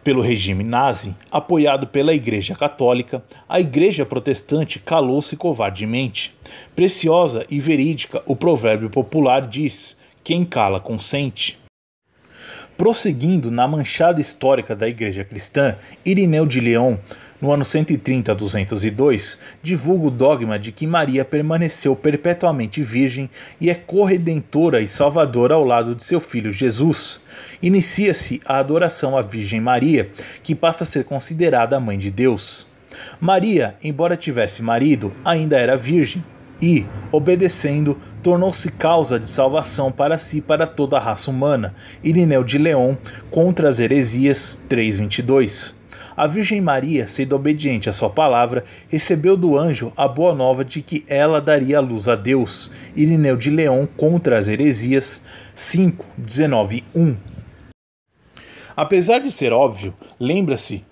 pelo regime nazi, apoiado pela Igreja Católica, a Igreja Protestante calou-se covardemente. Preciosa e verídica, o provérbio popular diz: quem cala consente. Prosseguindo na manchada histórica da Igreja Cristã, Irineu de Leão, no ano 130 a 202, divulga o dogma de que Maria permaneceu perpetuamente virgem e é corredentora e salvadora ao lado de seu filho Jesus. Inicia-se a adoração à Virgem Maria, que passa a ser considerada a mãe de Deus. Maria, embora tivesse marido, ainda era virgem e, obedecendo, tornou-se causa de salvação para si e para toda a raça humana. Irineu de Leão, contra as heresias, 3:22. A Virgem Maria, sendo obediente à sua palavra, recebeu do anjo a boa nova de que ela daria a luz a Deus. Irineu de Leão, contra as heresias, 5:19:1. Apesar de ser óbvio, lembra-se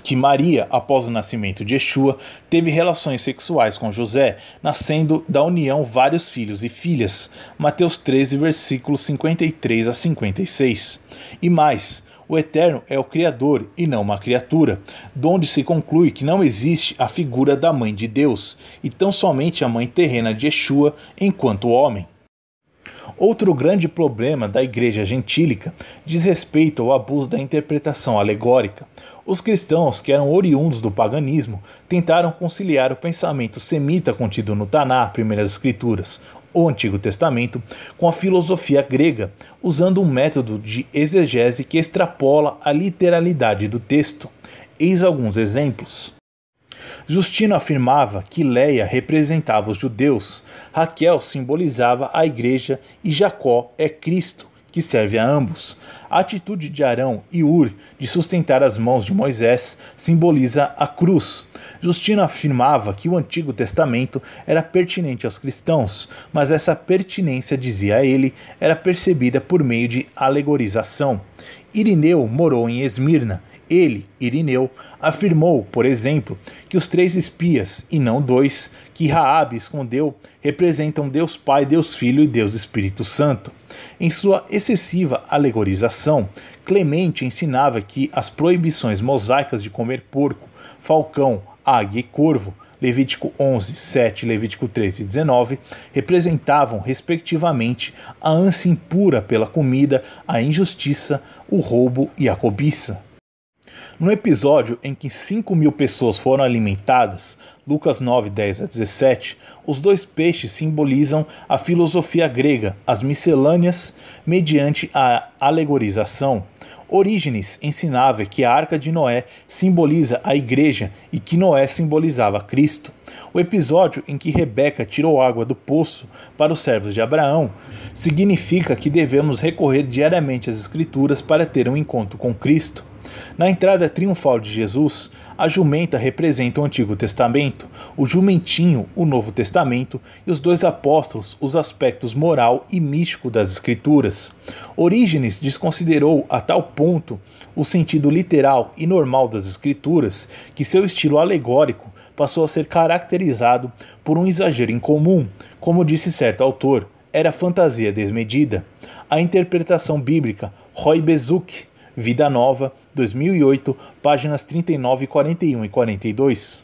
que Maria, após o nascimento de Yeshua, teve relações sexuais com José, nascendo da união vários filhos e filhas. Mateus 13, versículos 53 a 56. E mais, o Eterno é o Criador e não uma criatura, donde se conclui que não existe a figura da Mãe de Deus, e tão somente a mãe terrena de Yeshua enquanto homem. Outro grande problema da Igreja Gentílica diz respeito ao abuso da interpretação alegórica. Os cristãos, que eram oriundos do paganismo, tentaram conciliar o pensamento semita contido no Taná, Primeiras Escrituras, o Antigo Testamento, com a filosofia grega, usando um método de exegese que extrapola a literalidade do texto. Eis alguns exemplos. Justino afirmava que Leia representava os judeus, Raquel simbolizava a igreja e Jacó é Cristo, que serve a ambos. A atitude de Arão e Ur de sustentar as mãos de Moisés simboliza a cruz. Justino afirmava que o Antigo Testamento era pertinente aos cristãos, mas essa pertinência, dizia ele, era percebida por meio de alegorização. Irineu morou em Esmirna. Ele, Irineu, afirmou, por exemplo, que os 3 espias, e não 2, que Raabe escondeu, representam Deus Pai, Deus Filho e Deus Espírito Santo. Em sua excessiva alegorização, Clemente ensinava que as proibições mosaicas de comer porco, falcão, águia e corvo, Levítico 11, 7, Levítico 13 e 19, representavam, respectivamente, a ânsia impura pela comida, a injustiça, o roubo e a cobiça. No episódio em que 5.000 pessoas foram alimentadas, Lucas 9, 10 a 17, os 2 peixes simbolizam a filosofia grega, as miscelâneas, mediante a alegorização. Orígenes ensinava que a Arca de Noé simboliza a igreja e que Noé simbolizava Cristo. O episódio em que Rebeca tirou água do poço para os servos de Abraão significa que devemos recorrer diariamente às Escrituras para ter um encontro com Cristo. Na entrada triunfal de Jesus, a jumenta representa o Antigo Testamento, o jumentinho, o Novo Testamento, e os 2 apóstolos, os aspectos moral e místico das Escrituras. Orígenes desconsiderou a tal ponto o sentido literal e normal das Escrituras que seu estilo alegórico passou a ser caracterizado por um exagero incomum. Como disse certo autor, era fantasia desmedida. A interpretação bíblica Roy Bezuk Vida Nova, 2008, páginas 39, 41 e 42.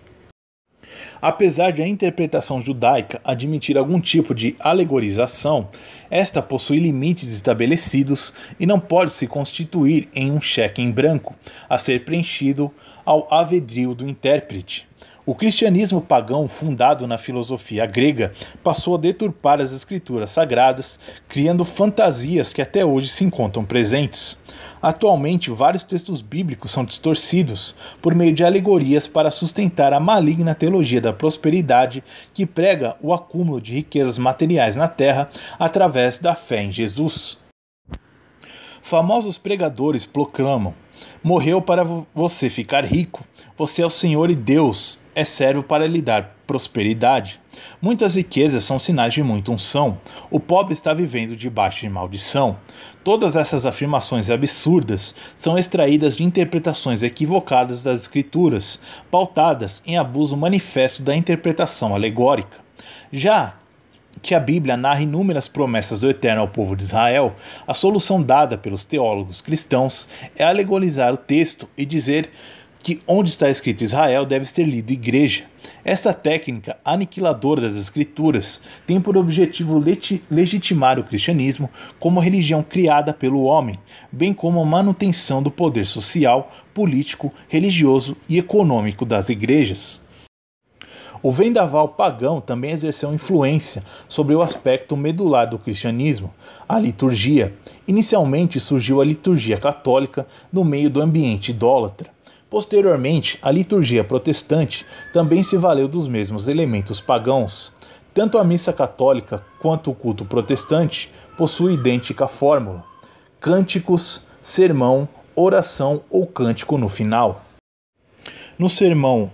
Apesar de a interpretação judaica admitir algum tipo de alegorização, esta possui limites estabelecidos e não pode se constituir em um cheque em branco, a ser preenchido ao avedrio do intérprete. O cristianismo pagão, fundado na filosofia grega, passou a deturpar as escrituras sagradas, criando fantasias que até hoje se encontram presentes. Atualmente, vários textos bíblicos são distorcidos por meio de alegorias para sustentar a maligna teologia da prosperidade que prega o acúmulo de riquezas materiais na terra através da fé em Jesus. Famosos pregadores proclamam: morreu para você ficar rico, você é o Senhor e Deus é servo para lhe dar prosperidade. Muitas riquezas são sinais de muita unção. O pobre está vivendo debaixo de maldição. Todas essas afirmações absurdas são extraídas de interpretações equivocadas das Escrituras, pautadas em abuso manifesto da interpretação alegórica. Já que a Bíblia narra inúmeras promessas do Eterno ao povo de Israel, a solução dada pelos teólogos cristãos é alegorizar o texto e dizer que onde está escrito Israel deve ser lido igreja. Esta técnica aniquiladora das escrituras tem por objetivo legitimar o cristianismo como religião criada pelo homem, bem como a manutenção do poder social, político, religioso e econômico das igrejas. O vendaval pagão também exerceu influência sobre o aspecto medular do cristianismo, a liturgia. Inicialmente surgiu a liturgia católica no meio do ambiente idólatra. Posteriormente, a liturgia protestante também se valeu dos mesmos elementos pagãos. Tanto a missa católica quanto o culto protestante possuem idêntica fórmula: cânticos, sermão, oração ou cântico no final. No sermão,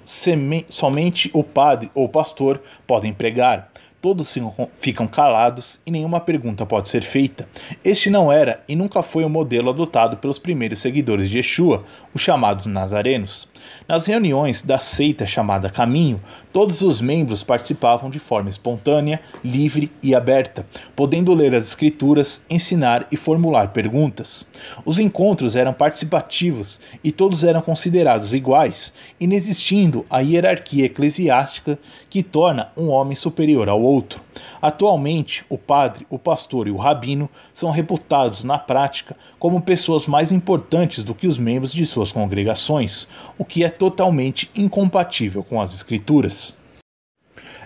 somente o padre ou pastor podem pregar. Todos ficam calados e nenhuma pergunta pode ser feita. Este não era e nunca foi o modelo adotado pelos primeiros seguidores de Yeshua, os chamados nazarenos. Nas reuniões da seita chamada Caminho, todos os membros participavam de forma espontânea, livre e aberta, podendo ler as escrituras, ensinar e formular perguntas. Os encontros eram participativos e todos eram considerados iguais, inexistindo a hierarquia eclesiástica que torna um homem superior ao outro. Atualmente, o padre, o pastor e o rabino são reputados na prática como pessoas mais importantes do que os membros de suas congregações, o que é totalmente incompatível com as Escrituras.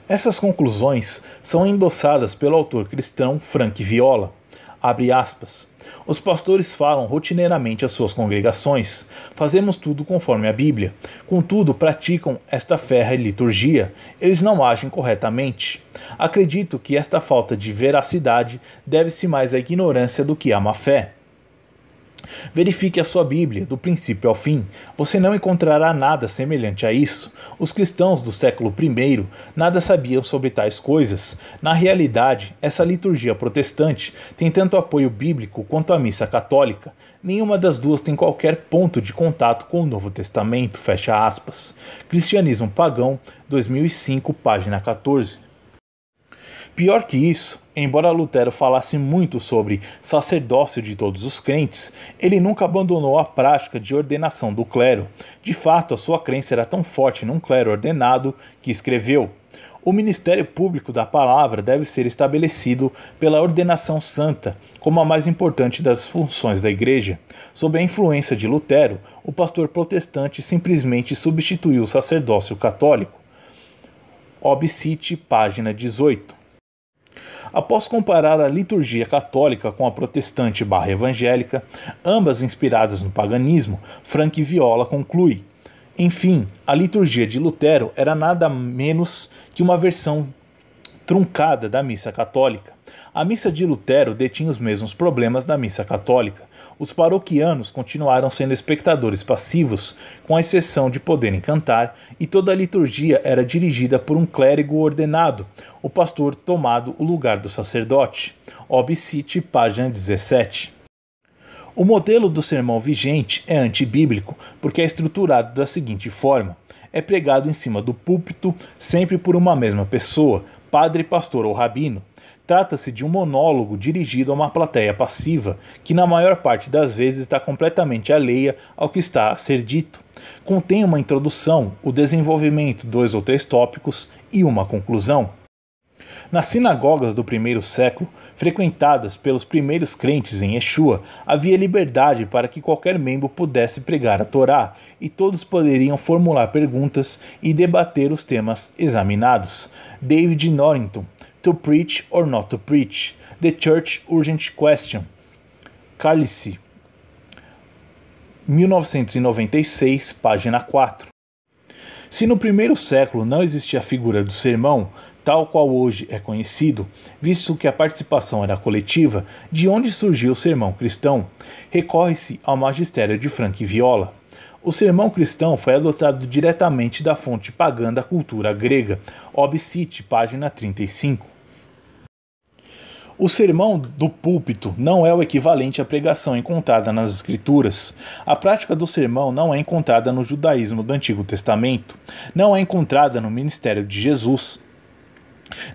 Essas conclusões são endossadas pelo autor cristão Frank Viola. Abre aspas. Os pastores falam rotineiramente às suas congregações: fazemos tudo conforme a Bíblia. Contudo, praticam esta férrea liturgia. Eles não agem corretamente. Acredito que esta falta de veracidade deve-se mais à ignorância do que à má fé. Verifique a sua Bíblia, do princípio ao fim. Você não encontrará nada semelhante a isso. Os cristãos do século I nada sabiam sobre tais coisas. Na realidade, essa liturgia protestante tem tanto apoio bíblico quanto a missa católica. Nenhuma das duas tem qualquer ponto de contato com o Novo Testamento. Fecha aspas. Cristianismo Pagão, 2005, página 14. Pior que isso, embora Lutero falasse muito sobre sacerdócio de todos os crentes, ele nunca abandonou a prática de ordenação do clero. De fato, a sua crença era tão forte num clero ordenado que escreveu: o ministério público da palavra deve ser estabelecido pela ordenação santa, como a mais importante das funções da igreja. Sob a influência de Lutero, o pastor protestante simplesmente substituiu o sacerdócio católico. Obcite, página 18. Após comparar a liturgia católica com a protestante / evangélica, ambas inspiradas no paganismo, Frank Viola conclui: enfim, a liturgia de Lutero era nada menos que uma versão truncada da missa católica. A missa de Lutero detinha os mesmos problemas da missa católica. Os paroquianos continuaram sendo espectadores passivos, com a exceção de poderem cantar, e toda a liturgia era dirigida por um clérigo ordenado, o pastor tomado o lugar do sacerdote. Obcite, página 17. O modelo do sermão vigente é antibíblico porque é estruturado da seguinte forma: é pregado em cima do púlpito, sempre por uma mesma pessoa, padre, pastor ou rabino. Trata-se de um monólogo dirigido a uma plateia passiva, que na maior parte das vezes está completamente alheia ao que está a ser dito. Contém uma introdução, o desenvolvimento, 2 ou 3 tópicos e uma conclusão. Nas sinagogas do primeiro século, frequentadas pelos primeiros crentes em Yeshua, havia liberdade para que qualquer membro pudesse pregar a Torá, e todos poderiam formular perguntas e debater os temas examinados. David Norrington, To Preach or Not to Preach? The Church Urgent Question. Cálice, 1996, página 4. Se no primeiro século não existia a figura do sermão, tal qual hoje é conhecido, visto que a participação era coletiva, de onde surgiu o sermão cristão? Recorre-se ao magistério de Frank Viola. O sermão cristão foi adotado diretamente da fonte pagã da cultura grega, Obsite, página 35. O sermão do púlpito não é o equivalente à pregação encontrada nas Escrituras. A prática do sermão não é encontrada no judaísmo do Antigo Testamento, não é encontrada no ministério de Jesus,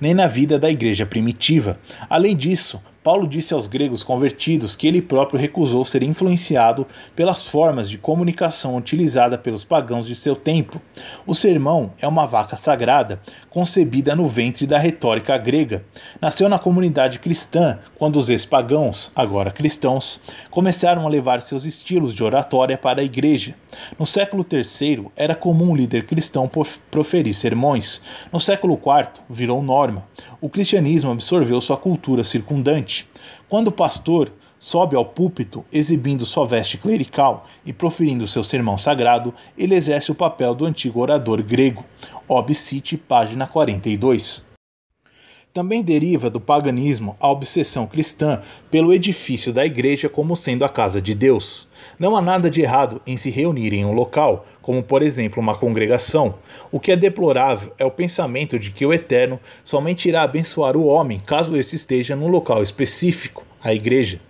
nem na vida da igreja primitiva. Além disso, Paulo disse aos gregos convertidos que ele próprio recusou ser influenciado pelas formas de comunicação utilizadas pelos pagãos de seu tempo. O sermão é uma vaca sagrada, concebida no ventre da retórica grega. Nasceu na comunidade cristã, quando os ex-pagãos, agora cristãos, começaram a levar seus estilos de oratória para a igreja. No século III, era comum um líder cristão proferir sermões. No século IV, virou norma. O cristianismo absorveu sua cultura circundante. Quando o pastor sobe ao púlpito, exibindo sua veste clerical e proferindo seu sermão sagrado, ele exerce o papel do antigo orador grego. Obsite, página 42. Também deriva do paganismo a obsessão cristã pelo edifício da igreja como sendo a casa de Deus. Não há nada de errado em se reunir em um local, como por exemplo uma congregação. O que é deplorável é o pensamento de que o Eterno somente irá abençoar o homem caso esse esteja num local específico, a igreja.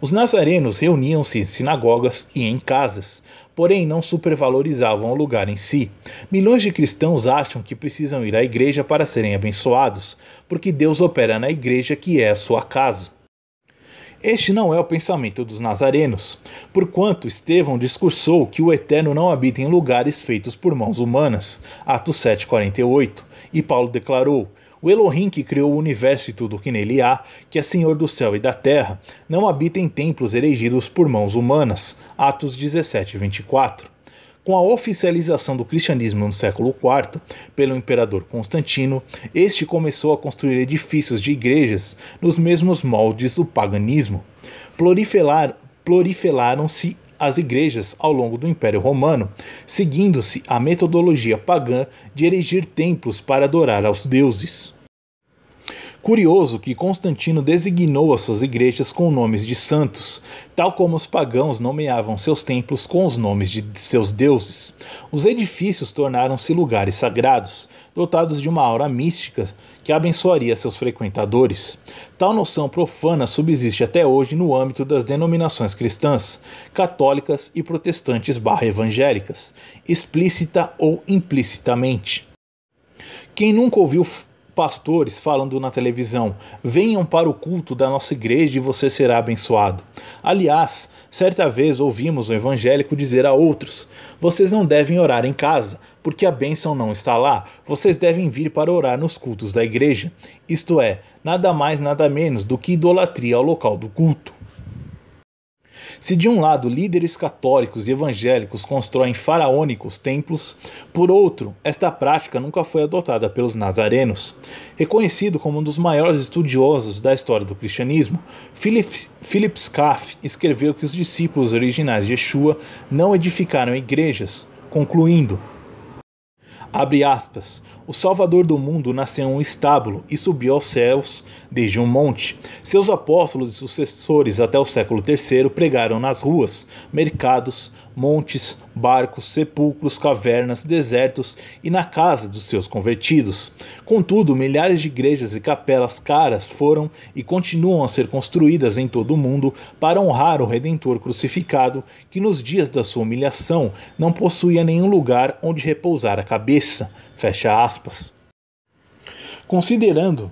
Os nazarenos reuniam-se em sinagogas e em casas, porém não supervalorizavam o lugar em si. Milhões de cristãos acham que precisam ir à igreja para serem abençoados, porque Deus opera na igreja que é a sua casa. Este não é o pensamento dos nazarenos, porquanto Estevão discursou que o Eterno não habita em lugares feitos por mãos humanas, Atos 7,48, e Paulo declarou: o Elohim que criou o universo e tudo o que nele há, que é Senhor do céu e da terra, não habita em templos erigidos por mãos humanas, Atos 17,24. Com a oficialização do cristianismo no século IV, pelo imperador Constantino, este começou a construir edifícios de igrejas nos mesmos moldes do paganismo. Proliferaram-se as igrejas ao longo do Império Romano, seguindo-se a metodologia pagã de erigir templos para adorar aos deuses. Curioso que Constantino designou as suas igrejas com nomes de santos, tal como os pagãos nomeavam seus templos com os nomes de seus deuses. Os edifícios tornaram-se lugares sagrados, dotados de uma aura mística que abençoaria seus frequentadores. Tal noção profana subsiste até hoje no âmbito das denominações cristãs, católicas e protestantes/evangélicas, explícita ou implicitamente. Quem nunca ouviu pastores falando na televisão: venham para o culto da nossa igreja e você será abençoado? Aliás, certa vez ouvimos um evangélico dizer a outros: vocês não devem orar em casa, porque a bênção não está lá, vocês devem vir para orar nos cultos da igreja. Isto é, nada mais nada menos do que idolatria ao local do culto. Se de um lado líderes católicos e evangélicos constroem faraônicos templos, por outro, esta prática nunca foi adotada pelos nazarenos. Reconhecido como um dos maiores estudiosos da história do cristianismo, Philip Schaff escreveu que os discípulos originais de Yeshua não edificaram igrejas, concluindo: abre aspas, o Salvador do mundo nasceu em um estábulo e subiu aos céus desde um monte. Seus apóstolos e sucessores até o século III pregaram nas ruas, mercados, montes, barcos, sepulcros, cavernas, desertos e na casa dos seus convertidos. Contudo, milhares de igrejas e capelas caras foram e continuam a ser construídas em todo o mundo para honrar o Redentor crucificado, que nos dias da sua humilhação não possuía nenhum lugar onde repousar a cabeça. Fecha aspas. Considerando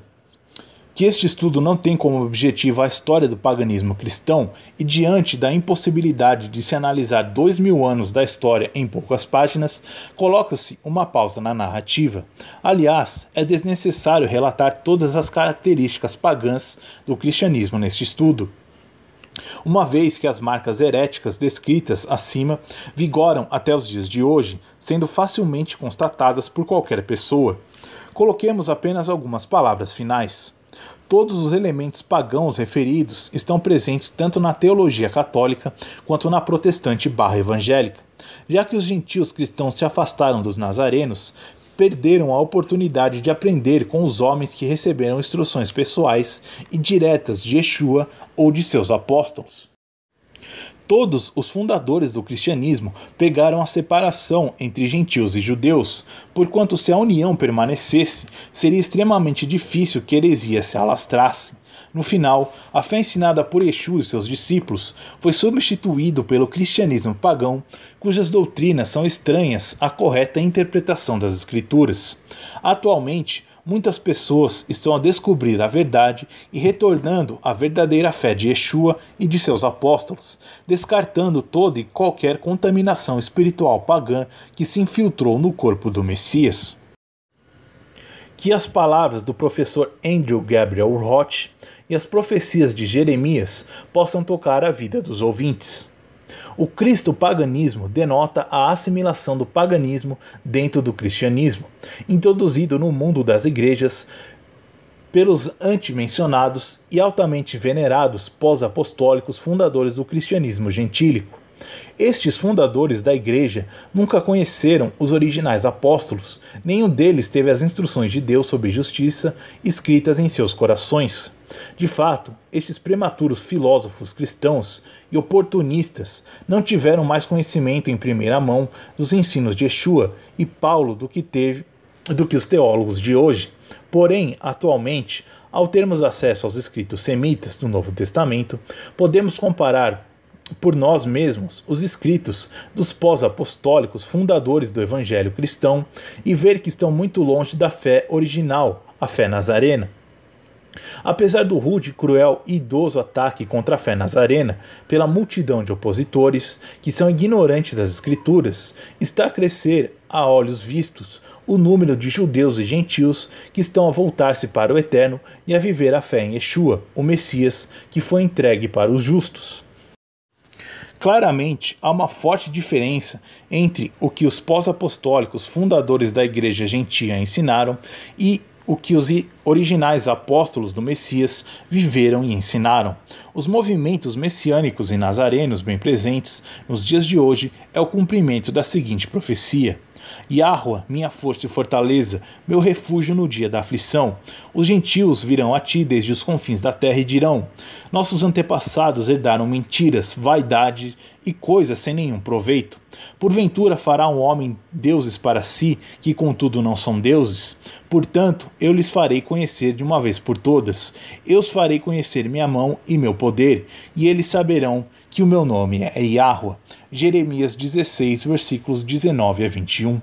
que este estudo não tem como objetivo a história do paganismo cristão e diante da impossibilidade de se analisar 2000 anos da história em poucas páginas, coloca-se uma pausa na narrativa. Aliás, é desnecessário relatar todas as características pagãs do cristianismo neste estudo, uma vez que as marcas heréticas descritas acima vigoram até os dias de hoje, sendo facilmente constatadas por qualquer pessoa. Coloquemos apenas algumas palavras finais. Todos os elementos pagãos referidos estão presentes tanto na teologia católica quanto na protestante/evangélica. Já que os gentios cristãos se afastaram dos nazarenos, perderam a oportunidade de aprender com os homens que receberam instruções pessoais e diretas de Yeshua ou de seus apóstolos. Todos os fundadores do cristianismo pregaram a separação entre gentios e judeus, porquanto se a união permanecesse, seria extremamente difícil que a heresia se alastrasse. No final, a fé ensinada por Yeshua e seus discípulos foi substituído pelo cristianismo pagão, cujas doutrinas são estranhas à correta interpretação das Escrituras. Atualmente, muitas pessoas estão a descobrir a verdade e retornando à verdadeira fé de Yeshua e de seus apóstolos, descartando toda e qualquer contaminação espiritual pagã que se infiltrou no corpo do Messias. Que as palavras do professor Andrew Gabriel Roth e as profecias de Jeremias possam tocar a vida dos ouvintes. O cristo-paganismo denota a assimilação do paganismo dentro do cristianismo, introduzido no mundo das igrejas pelos antimencionados e altamente venerados pós-apostólicos fundadores do cristianismo gentílico. Estes fundadores da igreja nunca conheceram os originais apóstolos, nenhum deles teve as instruções de Deus sobre justiça escritas em seus corações. De fato, estes prematuros filósofos cristãos e oportunistas não tiveram mais conhecimento em primeira mão dos ensinos de Yeshua e Paulo do que os teólogos de hoje. Porém, atualmente, ao termos acesso aos escritos semitas do Novo Testamento, podemos comparar por nós mesmos os escritos dos pós-apostólicos fundadores do evangelho cristão e ver que estão muito longe da fé original, a fé nazarena. Apesar do rude, cruel e idoso ataque contra a fé nazarena pela multidão de opositores que são ignorantes das Escrituras, está a crescer a olhos vistos o número de judeus e gentios que estão a voltar-se para o Eterno e a viver a fé em Yeshua, o Messias, que foi entregue para os justos. Claramente, há uma forte diferença entre o que os pós-apostólicos fundadores da igreja gentia ensinaram e o que os originais apóstolos do Messias viveram e ensinaram. Os movimentos messiânicos e nazarenos bem presentes nos dias de hoje é o cumprimento da seguinte profecia: Yahua, minha força e fortaleza, meu refúgio no dia da aflição. Os gentios virão a ti desde os confins da terra e dirão: nossos antepassados herdaram mentiras, vaidade e coisas sem nenhum proveito. Porventura fará um homem deuses para si, que contudo não são deuses? Portanto, eu lhes farei conhecer de uma vez por todas. Eu os farei conhecer minha mão e meu poder, e eles saberão que o meu nome é Yahua. Jeremias 16, versículos 19 a 21.